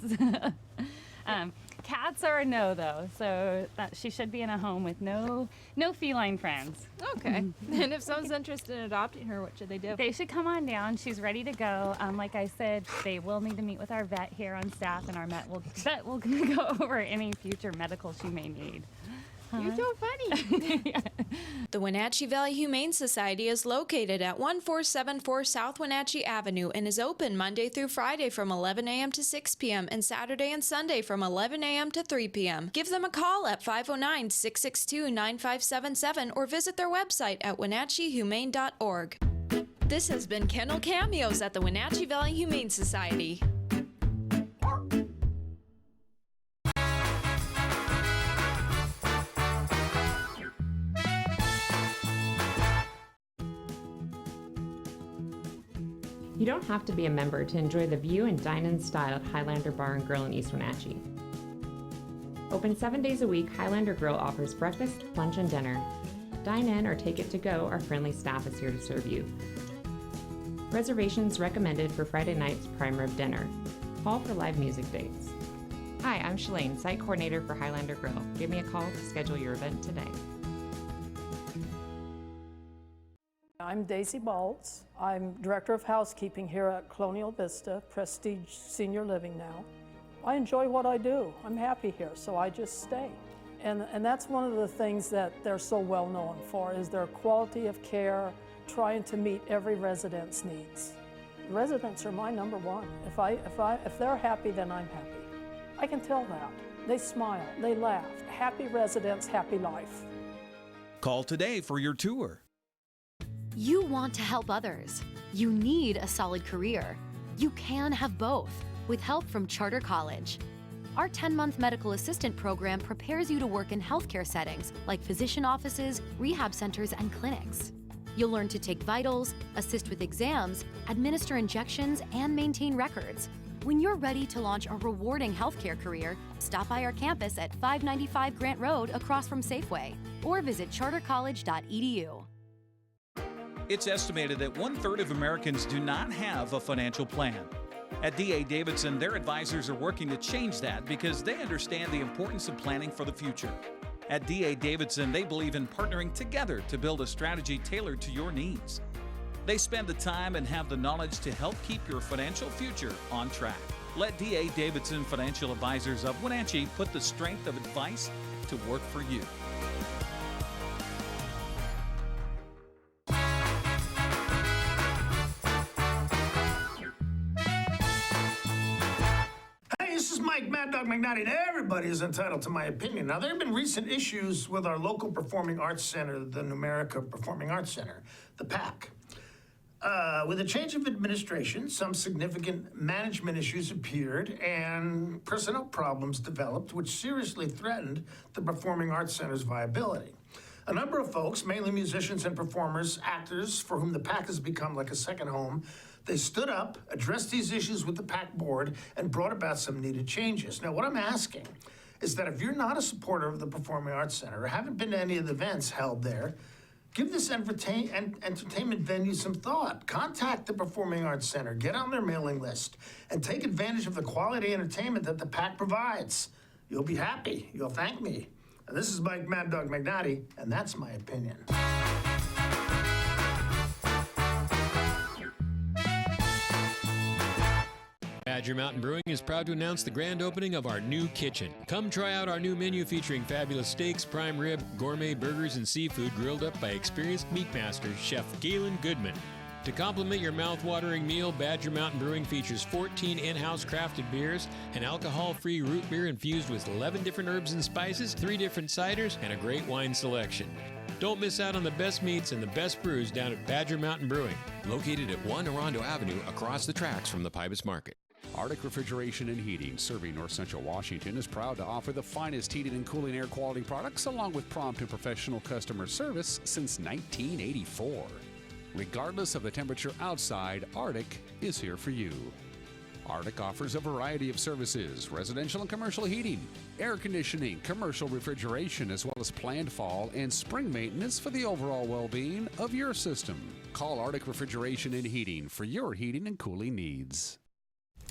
Cats are a no, though, so she should be in a home with no feline friends. Okay. And if someone's interested in adopting her, what should they do? They should come on down. She's ready to go. Like I said, they will need to meet with our vet here on staff, and our vet will go over any future medical she may need. You're so funny. The Wenatchee Valley Humane Society is located at 1474 South Wenatchee Avenue and is open Monday through Friday from 11 a.m. to 6 p.m. and Saturday and Sunday from 11 a.m. to 3 p.m. Give them a call at 509-662-9577 or visit their website at wenatcheehumane.org. This has been Kennel Cameos at the Wenatchee Valley Humane Society. You don't have to be a member to enjoy the view and dine-in style at Highlander Bar and Grill in East Wenatchee. Open 7 days a week, Highlander Grill offers breakfast, lunch, and dinner. Dine in or take it to go, our friendly staff is here to serve you. Reservations recommended for Friday night's prime rib dinner. Call for live music dates. Hi, I'm Shalane, site coordinator for Highlander Grill. Give me a call to schedule your event today. I'm Daisy Baltz. I'm Director of Housekeeping here at Colonial Vista, Prestige Senior Living now. I enjoy what I do. I'm happy here, so I just stay. And that's one of the things that they're so well known for, is their quality of care, trying to meet every resident's needs. The residents are my number one. If they're happy, then I'm happy. I can tell that. They smile, they laugh. Happy residents, happy life. Call today for your tour. You want to help others. You need a solid career. You can have both with help from Charter College. Our 10-month medical assistant program prepares you to work in healthcare settings like physician offices, rehab centers, and clinics. You'll learn to take vitals, assist with exams, administer injections, and maintain records. When you're ready to launch a rewarding healthcare career, stop by our campus at 595 Grant Road across from Safeway, or visit chartercollege.edu. It's estimated that 1/3 of Americans do not have a financial plan. At D.A. Davidson, their advisors are working to change that because they understand the importance of planning for the future. At D.A. Davidson, they believe in partnering together to build a strategy tailored to your needs. They spend the time and have the knowledge to help keep your financial future on track. Let D.A. Davidson Financial Advisors of Wenatchee put the strength of advice to work for you. Mike Mad Dog McNally, and everybody is entitled to my opinion. Now, there have been recent issues with our local performing arts center, the Numerica Performing Arts Center, the PAC. With a change of administration, some significant management issues appeared and personnel problems developed, which seriously threatened the Performing Arts Center's viability. A number of folks, mainly musicians and performers, actors, for whom the PAC has become like a second home, they stood up, addressed these issues with the PAC board, and brought about some needed changes. Now, what I'm asking is that if you're not a supporter of the Performing Arts Center or haven't been to any of the events held there, give this entertainment venue some thought. Contact the Performing Arts Center, get on their mailing list, and take advantage of the quality entertainment that the PAC provides. You'll be happy. You'll thank me. And this is Mike Mad Dog McNally, and that's my opinion. Badger Mountain Brewing is proud to announce the grand opening of our new kitchen. Come try out our new menu featuring fabulous steaks, prime rib, gourmet burgers, and seafood grilled up by experienced meat master, Chef Galen Goodman. To complement your mouth-watering meal, Badger Mountain Brewing features 14 in-house crafted beers, an alcohol-free root beer infused with 11 different herbs and spices, 3 different ciders, and a great wine selection. Don't miss out on the best meats and the best brews down at Badger Mountain Brewing, located at 1 Orondo Avenue across the tracks from the Pybus Market. Arctic Refrigeration and Heating, serving North Central Washington, is proud to offer the finest heating and cooling air quality products along with prompt and professional customer service since 1984. Regardless of the temperature outside, Arctic is here for you. Arctic offers a variety of services: residential and commercial heating, air conditioning, commercial refrigeration, as well as planned fall and spring maintenance for the overall well-being of your system. Call Arctic Refrigeration and Heating for your heating and cooling needs.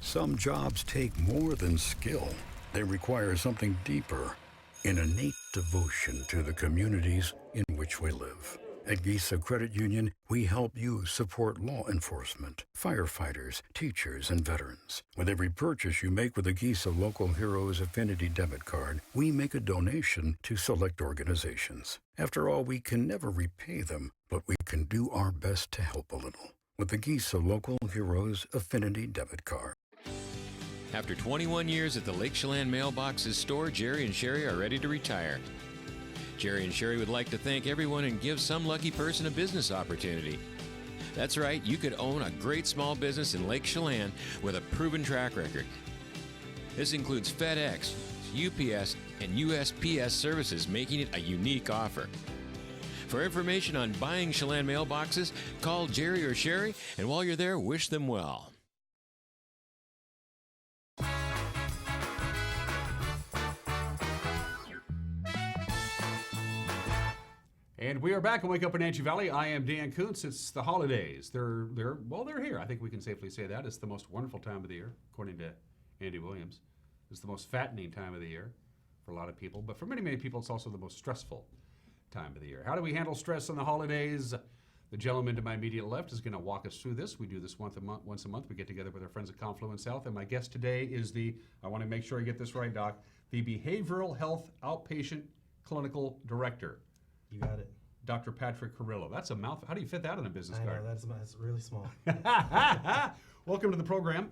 Some jobs take more than skill. They require something deeper, an innate devotion to the communities in which we live. At Gisa Credit Union, we help you support law enforcement, firefighters, teachers, and veterans. With every purchase you make with a Gisa Local Heroes Affinity debit card, we make a donation to select organizations. After all, we can never repay them, but we can do our best to help a little with the Gisa Local Heroes Affinity debit card. After 21 years at the Lake Chelan Mailboxes store, Jerry and Sherry are ready to retire. Jerry and Sherry would like to thank everyone and give some lucky person a business opportunity. That's right, you could own a great small business in Lake Chelan with a proven track record. This includes FedEx, UPS, and USPS services, making it a unique offer. For information on buying Chelan mailboxes, call Jerry or Sherry, and while you're there, wish them well. And we are back and Wake Up in Wenatchee Valley. I am Dan Kuntz. It's the holidays. They're here. I think we can safely say that. It's the most wonderful time of the year, according to Andy Williams. It's the most fattening time of the year for a lot of people. But for many, many people, it's also the most stressful time of the year. How do we handle stress on the holidays? The gentleman to my immediate left is going to walk us through this. We do this once a month. We get together with our friends at Confluence Health. And my guest today is I want to make sure I get this right, Doc, the Behavioral Health Outpatient Clinical Director. You got it. Dr. Patrick Carrillo. That's a mouthful. How do you fit that on a business card? I know, that's really small. Welcome to the program.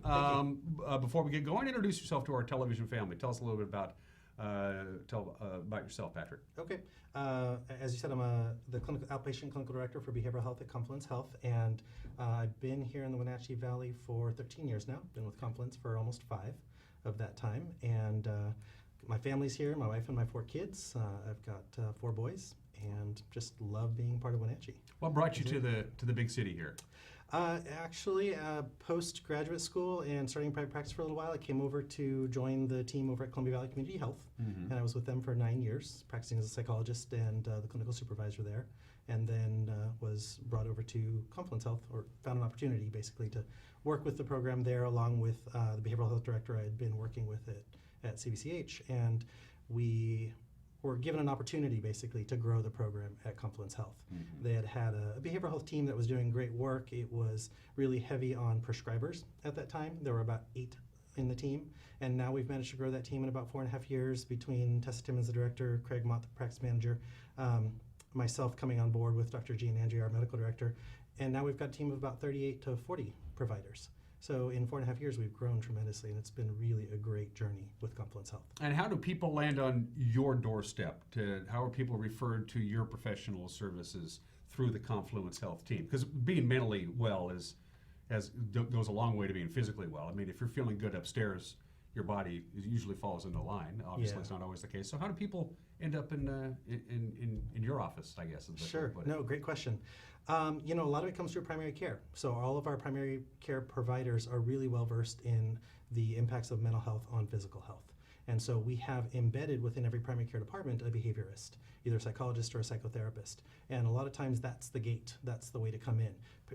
Before we get going, introduce yourself to our television family. Tell us a little bit about yourself, Patrick. Okay. As you said, I'm the outpatient clinical director for behavioral health at Confluence Health, and I've been here in the Wenatchee Valley for 13 years now. Been with Confluence for almost 5 of that time, and my family's here. My wife and my 4 kids. I've got 4 boys, and just love being part of Wenatchee. What brought you to the big city here? Actually, post-graduate school and starting private practice for a little while, I came over to join the team over at Columbia Valley Community Health, and I was with them for 9 years, practicing as a psychologist and the clinical supervisor there, and then was brought over to Confluence Health, or found an opportunity basically to work with the program there along with the behavioral health director I had been working with at CVCH, and we were given an opportunity basically to grow the program at Confluence Health. They had a behavioral health team that was doing great work. It was really heavy on prescribers at that time. There were about 8 in the team, and now we've managed to grow that team in about 4.5 years between Tessa Timmons, the director, Craig Mott, the practice manager, myself coming on board with Dr. Jean Angie, our medical director, and now we've got a team of about 38 to 40 providers. So in 4.5 years, we've grown tremendously, and it's been really a great journey with Confluence Health. And how do people land on your doorstep? How are people referred to your professional services through the Confluence Health team? Because being mentally well goes a long way to being physically well. I mean, if you're feeling good upstairs, your body usually falls into line. Obviously, Yeah. it's not always the case. So how do people end up in your office, I guess, is the best way to Sure. put it? No, great question. A lot of it comes through primary care. So all of our primary care providers are really well versed in the impacts of mental health on physical health. And so we have embedded within every primary care department a behaviorist, either a psychologist or a psychotherapist. And a lot of times that's the gate, that's the way to come in.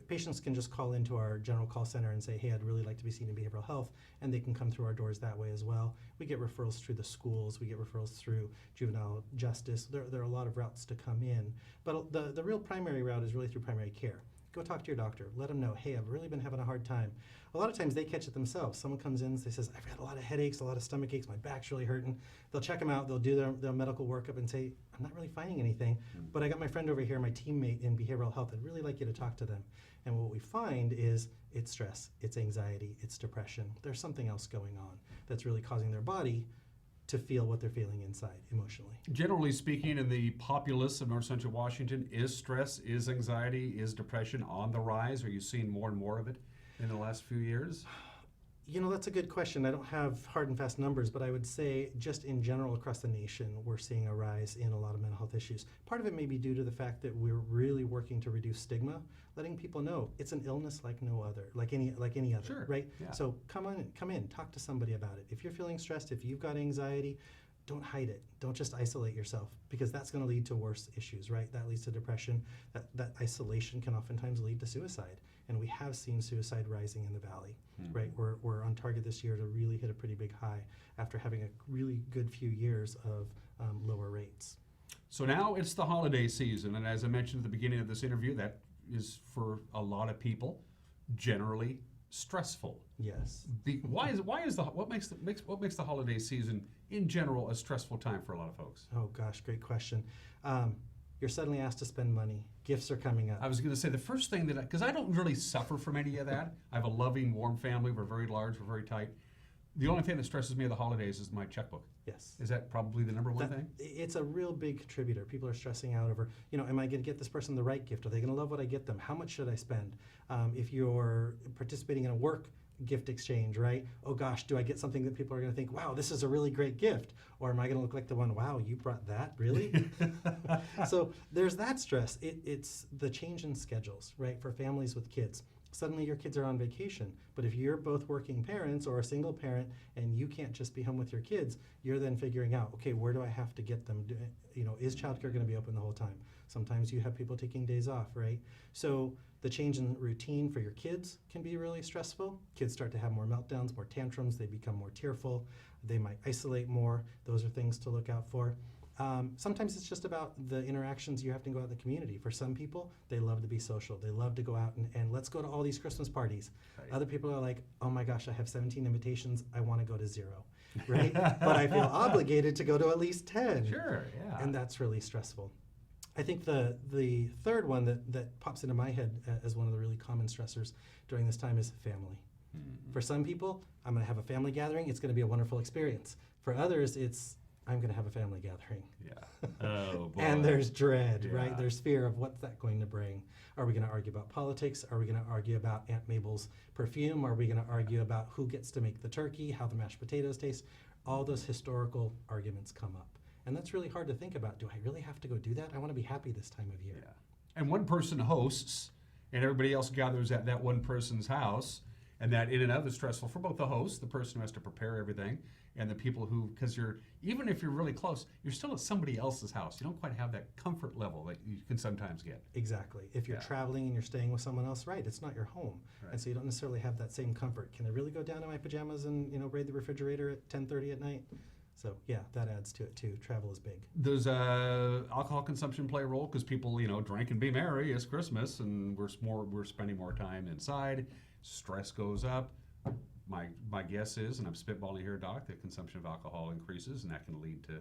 Patients can just call into our general call center and say, hey, I'd really like to be seen in behavioral health, and they can come through our doors that way as well. We get referrals through the schools, we get referrals through juvenile justice. There are a lot of routes to come in, but the real primary route is really through primary care. Go talk to your doctor, let them know, hey, I've really been having a hard time. A lot of times they catch it themselves. Someone comes in, they says, I've got a lot of headaches, a lot of stomach aches, my back's really hurting. They'll check them out, they'll do their medical workup and say, I'm not really finding anything, but I got my friend over here, my teammate in behavioral health, I'd really like you to talk to them. And what we find is it's stress, it's anxiety, it's depression. There's something else going on that's really causing their body to feel what they're feeling inside emotionally. Generally speaking, in the populace of North Central Washington, is stress, is anxiety, is depression on the rise? Are you seeing more and more of it in the last few years? That's a good question. I don't have hard and fast numbers, but I would say just in general across the nation, we're seeing a rise in a lot of mental health issues. Part of it may be due to the fact that we're really working to reduce stigma, letting people know it's an illness like no other, like any other, Sure. right? Yeah. So come in, talk to somebody about it. If you're feeling stressed, if you've got anxiety, don't hide it. Don't just isolate yourself, because that's going to lead to worse issues, right? That leads to depression. That isolation can oftentimes lead to suicide. And we have seen suicide rising in the valley, right? We're on target this year to really hit a pretty big high after having a really good few years of lower rates. So now it's the holiday season, and as I mentioned at the beginning of this interview, that is for a lot of people generally stressful. Yes. What makes the holiday season in general a stressful time for a lot of folks? Oh gosh, great question. You're suddenly asked to spend money. Gifts are coming up. I was going to say the first thing because I don't really suffer from any of that. I have a loving, warm family. We're very large. We're very tight. The only thing that stresses me at the holidays is my checkbook. Yes. Is that probably the number one thing? It's a real big contributor. People are stressing out over, am I going to get this person the right gift? Are they going to love what I get them? How much should I spend? If you're participating in a work gift exchange, right? Oh gosh, do I get something that people are going to think, wow, this is a really great gift? Or am I going to look like the one, wow, you brought that, really? So there's that stress. It's the change in schedules, right? For families with kids. Suddenly your kids are on vacation, but if you're both working parents or a single parent and you can't just be home with your kids, you're then figuring out, okay, where do I have to get them? Is childcare going to be open the whole time? Sometimes you have people taking days off, right? So the change in routine for your kids can be really stressful. Kids start to have more meltdowns, more tantrums, they become more tearful, they might isolate more. Those are things to look out for. Sometimes it's just about the interactions you have to go out in the community. For some people, they love to be social. They love to go out and let's go to all these Christmas parties. Right. Other people are like, oh my gosh, I have 17 invitations. I want to go to 0, right? But I feel obligated to go to at least 10. Sure, yeah. And that's really stressful. I think the third one that pops into my head as one of the really common stressors during this time is family. Mm-hmm. For some people, I'm going to have a family gathering. It's going to be a wonderful experience. For others, it's I'm going to have a family gathering. Yeah. Oh, boy. And there's dread, right? There's fear of what's that going to bring. Are we going to argue about politics? Are we going to argue about Aunt Mabel's perfume? Are we going to argue about who gets to make the turkey, how the mashed potatoes taste? All those historical arguments come up. And that's really hard to think about. Do I really have to go do that? I want to be happy this time of year. Yeah. And one person hosts, and everybody else gathers at that one person's house, and that in and of is stressful for both the host, the person who has to prepare everything, and the people who, because even if you're really close, you're still at somebody else's house. You don't quite have that comfort level that you can sometimes get. Exactly. If you're traveling and you're staying with someone else, right, it's not your home. Right. And so you don't necessarily have that same comfort. Can I really go down in my pajamas and raid the refrigerator at 10:30 at night? So yeah, that adds to it too. Travel is big. Does alcohol consumption play a role? Because people, drink and be merry. It's Christmas, and we're spending more time inside. Stress goes up. My guess is, and I'm spitballing here, Doc, that consumption of alcohol increases, and that can lead to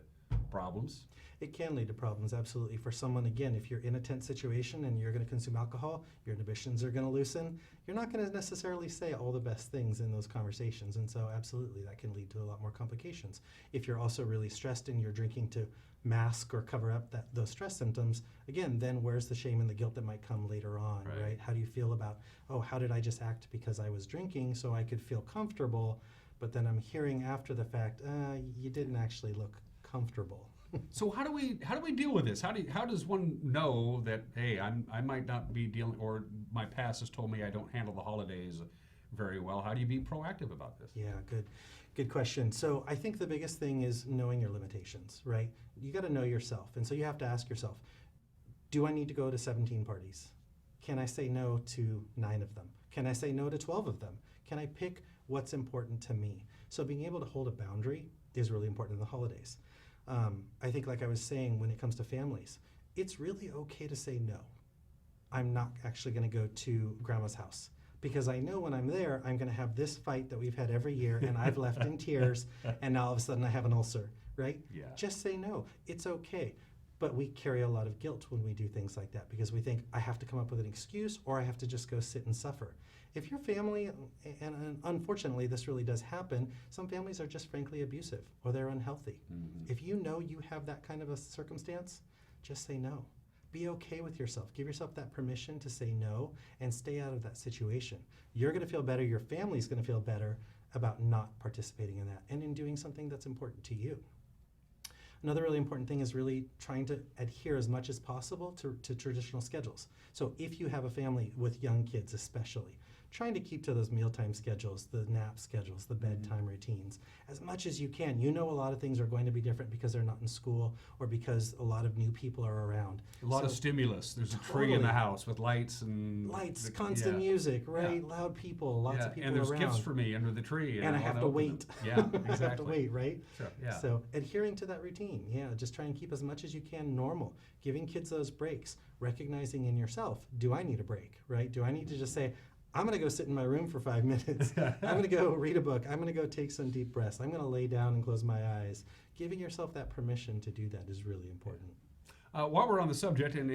problems. It can lead to problems, absolutely. For someone, again, if you're in a tense situation and you're going to consume alcohol, your inhibitions are going to loosen, you're not going to necessarily say all the best things in those conversations. And so absolutely, that can lead to a lot more complications. If you're also really stressed and you're drinking to mask or cover up those stress symptoms, again, then where's the shame and the guilt that might come later on, right? How do you feel about, oh, how did I just act because I was drinking so I could feel comfortable, but then I'm hearing after the fact, you didn't actually look comfortable. So how do we deal with this? How does one know that, hey, I might not be dealing, or my past has told me I don't handle the holidays very well? How do you be proactive about this? Yeah, good question. So I think the biggest thing is knowing your limitations, right? You got to know yourself, and so you have to ask yourself, do I need to go to 17 parties? Can I say no to 9 of them? Can I say no to 12 of them? Can I pick what's important to me? So being able to hold a boundary is really important in the holidays. I think, like I was saying, when it comes to families, it's really okay to say no. I'm not actually going to go to grandma's house because I know when I'm there, I'm going to have this fight that we've had every year and I've left in tears and now all of a sudden I have an ulcer, right? Yeah. Just say no. It's okay. But we carry a lot of guilt when we do things like that because we think I have to come up with an excuse or I have to just go sit and suffer. If your family, and unfortunately this really does happen, some families are just frankly abusive or they're unhealthy. Mm-hmm. If you know you have that kind of a circumstance, just say no. Be okay with yourself. Give yourself that permission to say no and stay out of that situation. You're going to feel better. Your family's going to feel better about not participating in that and in doing something that's important to you. Another really important thing is really trying to adhere as much as possible to traditional schedules. So if you have a family with young kids especially, trying to keep to those mealtime schedules, the nap schedules, the bedtime routines, as much as you can. You know a lot of things are going to be different because they're not in school or because a lot of new people are around. A lot of stimulus. There's a tree in the house with lights and... Lights, constant music, right? Yeah. Loud people, lots of people around. And there's gifts for me under the tree. And I have to wait. Yeah, exactly. I have to wait, right? Sure, yeah. So adhering to that routine, just try and keep as much as you can normal. Giving kids those breaks, recognizing in yourself, do I need a break, right? Do I need to just say, I'm going to go sit in my room for 5 minutes. I'm going to go read a book. I'm going to go take some deep breaths. I'm going to lay down and close my eyes. Giving yourself that permission to do that is really important. While we're on the subject and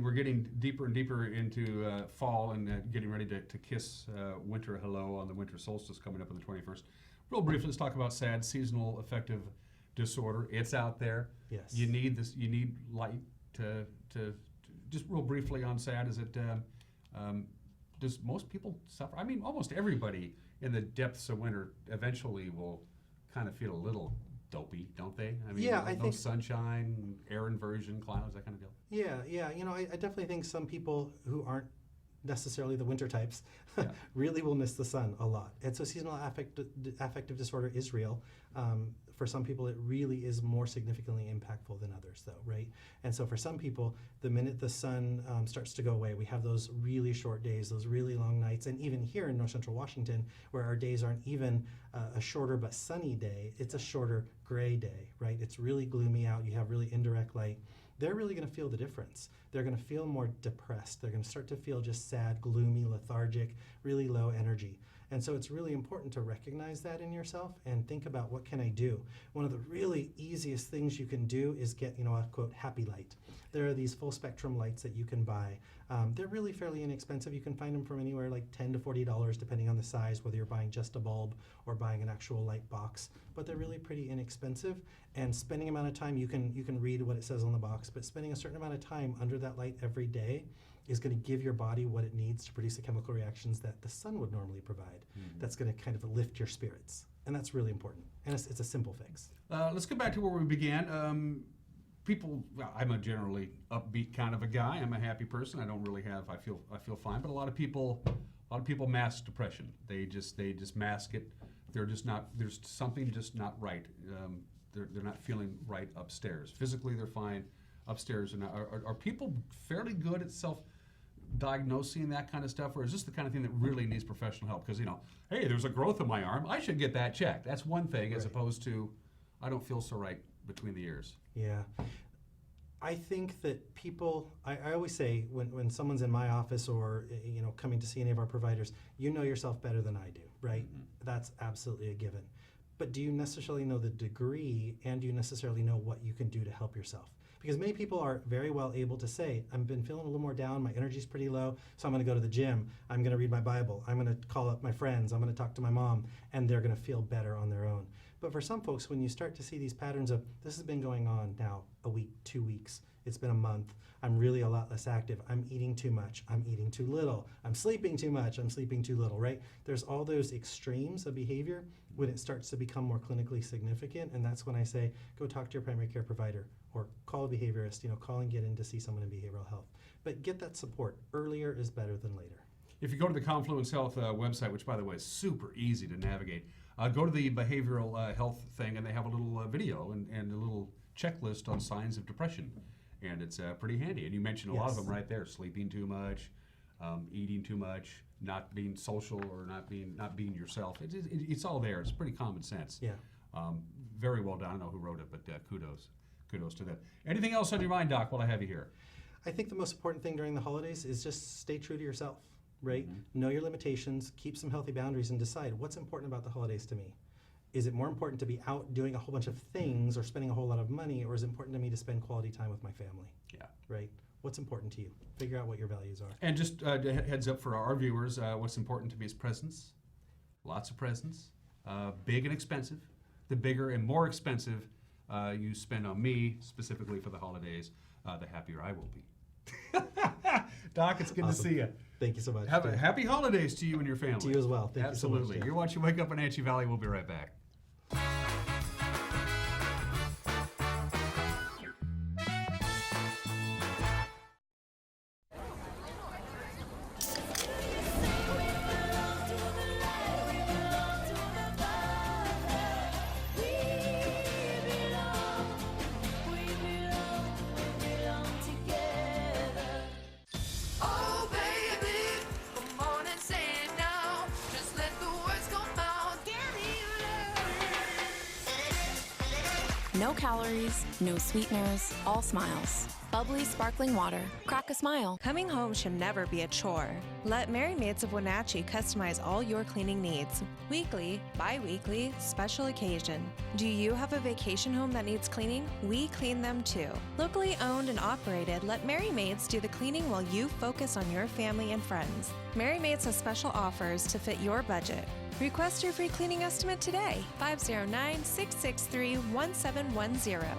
we're getting deeper and deeper into fall and getting ready to kiss winter hello on the winter solstice coming up on the 21st, real briefly, let's talk about SAD, seasonal affective disorder. It's out there. Yes. You need this. You need light to just real briefly on SAD. Is it? Does most people suffer? I mean, almost everybody in the depths of winter eventually will kind of feel a little dopey, don't they? I mean, I think sunshine, air inversion, clouds, that kind of deal. Yeah. I definitely think some people who aren't necessarily the winter types really will miss the sun a lot. And so seasonal affective disorder is real. For some people, it really is more significantly impactful than others, though, right? And so for some people, the minute the sun starts to go away, we have those really short days, those really long nights, and even here in North Central Washington, where our days aren't even a shorter but sunny day, it's a shorter gray day, right? It's really gloomy out, you have really indirect light. They're really going to feel the difference. They're going to feel more depressed. They're going to start to feel just sad, gloomy, lethargic, really low energy. And so it's really important to recognize that in yourself and think about, what can I do? One of the really easiest things you can do is get, a quote, happy light. There are these full spectrum lights that you can buy. They're really fairly inexpensive. You can find them from anywhere like $10 to $40 depending on the size, whether you're buying just a bulb or buying an actual light box. But they're really pretty inexpensive, and spending amount of time, you can read what it says on the box, but spending a certain amount of time under that light every day is going to give your body what it needs to produce the chemical reactions that the sun would normally provide. Mm-hmm. That's going to kind of lift your spirits, and that's really important. And it's a simple fix. Let's go back to where we began. I'm a generally upbeat kind of a guy. I'm a happy person. I don't really have. I feel fine. But a lot of people mask depression. They just mask it. They're just not. There's something just not right. They're not feeling right upstairs. Physically, they're fine. Upstairs, and are people fairly good at self-diagnosing that kind of stuff, or is this the kind of thing that really needs professional help? Because hey, there's a growth in my arm. I should get that checked. That's one thing, as opposed to, I don't feel so right between the ears. Yeah. I think that people, I always say when someone's in my office or coming to see any of our providers, you know yourself better than I do, right? Mm-hmm. That's absolutely a given. but do you necessarily know the degree, and do you necessarily know what you can do to help yourself? Because many people are very well able to say, I've been feeling a little more down, my energy's pretty low, so I'm going to go to the gym, I'm going to read my Bible, I'm going to call up my friends, I'm going to talk to my mom, and they're going to feel better on their own. But for some folks, when you start to see these patterns of, this has been going on now a week, 2 weeks, it's been a month, I'm really a lot less active, I'm eating too much, I'm eating too little, I'm sleeping too much, I'm sleeping too little, right? There's all those extremes of behavior when it starts to become more clinically significant, and that's when I say, go talk to your primary care provider or call a behaviorist, call and get in to see someone in behavioral health. But get that support. Earlier is better than later. If you go to the Confluence Health website, which by the way is super easy to navigate, go to the behavioral health thing, and they have a little video and a little checklist on signs of depression, and it's pretty handy. And you mentioned a lot of them right there: sleeping too much, eating too much, not being social, or not being yourself. It's all there. It's pretty common sense. Yeah. Very well done. I don't know who wrote it, but kudos to them. Anything else on your mind, Doc, while I have you here? I think the most important thing during the holidays is just stay true to yourself, right? Know your limitations, keep some healthy boundaries, and decide what's important about the holidays to me. Is it more important to be out doing a whole bunch of things or spending a whole lot of money, or is it important to me to spend quality time with my family? Yeah. Right? What's important to you? Figure out what your values are. And just heads up for our viewers, what's important to me is presents. Lots of presents, big and expensive. The bigger and more expensive you spend on me, specifically for the holidays, the happier I will be. Doc, it's good to see you. Thank you so much. Have a happy holidays to you and your family. To you as well. Thank you so much. Absolutely. You're watching Wake Up Wenatchee Valley. We'll be right back. No calories, no sweeteners, all smiles. Bubbly, sparkling water. Crack a smile. Coming home should never be a chore. Let Merry Maids of Wenatchee customize all your cleaning needs. Weekly, bi-weekly, special occasion. Do you have a vacation home that needs cleaning? We clean them too. Locally owned and operated, let Merry Maids do the cleaning while you focus on your family and friends. Merry Maids has special offers to fit your budget. Request your free cleaning estimate today, 509-663-1710.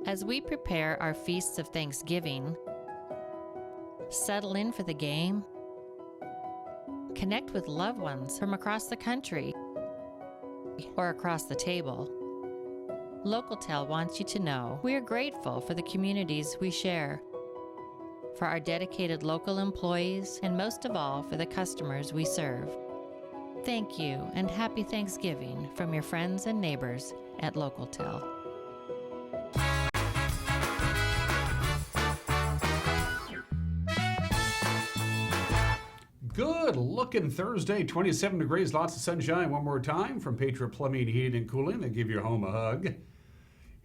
As we prepare our feasts of Thanksgiving, settle in for the game, connect with loved ones from across the country or across the table, LocalTel wants you to know we are grateful for the communities we share, for our dedicated local employees, and most of all, for the customers we serve. Thank you and happy Thanksgiving from your friends and neighbors at LocalTel. Good looking Thursday, 27 degrees, lots of sunshine. One more time from Patriot Plumbing, Heating and Cooling. They give your home a hug.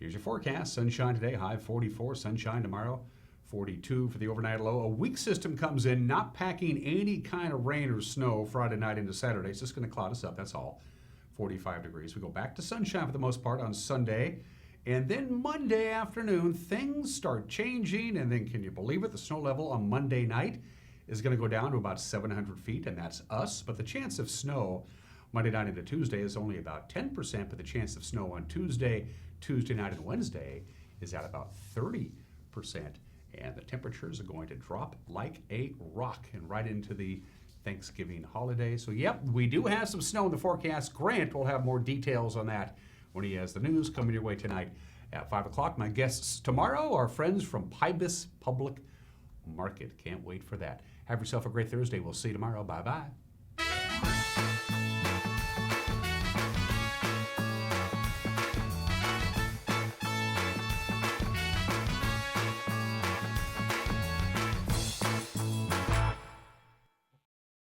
Here's your forecast. Sunshine today, high 44. Sunshine tomorrow, 42 for the overnight low. A weak system comes in, not packing any kind of rain or snow Friday night into Saturday. It's just going to cloud us up, that's all. 45 degrees. We go back to sunshine for the most part on Sunday. And then Monday afternoon, things start changing. And then, can you believe it, the snow level on Monday night is going to go down to about 700 feet, and that's us. But the chance of snow Monday night into Tuesday is only about 10%, but the chance of snow on Tuesday night, and Wednesday is at about 30%. And the temperatures are going to drop like a rock and right into the Thanksgiving holiday. So, yep, we do have some snow in the forecast. Grant will have more details on that when he has the news coming your way tonight at 5 o'clock. My guests tomorrow are friends from Pybus Public Market. Can't wait for that. Have yourself a great Thursday. We'll see you tomorrow. Bye-bye.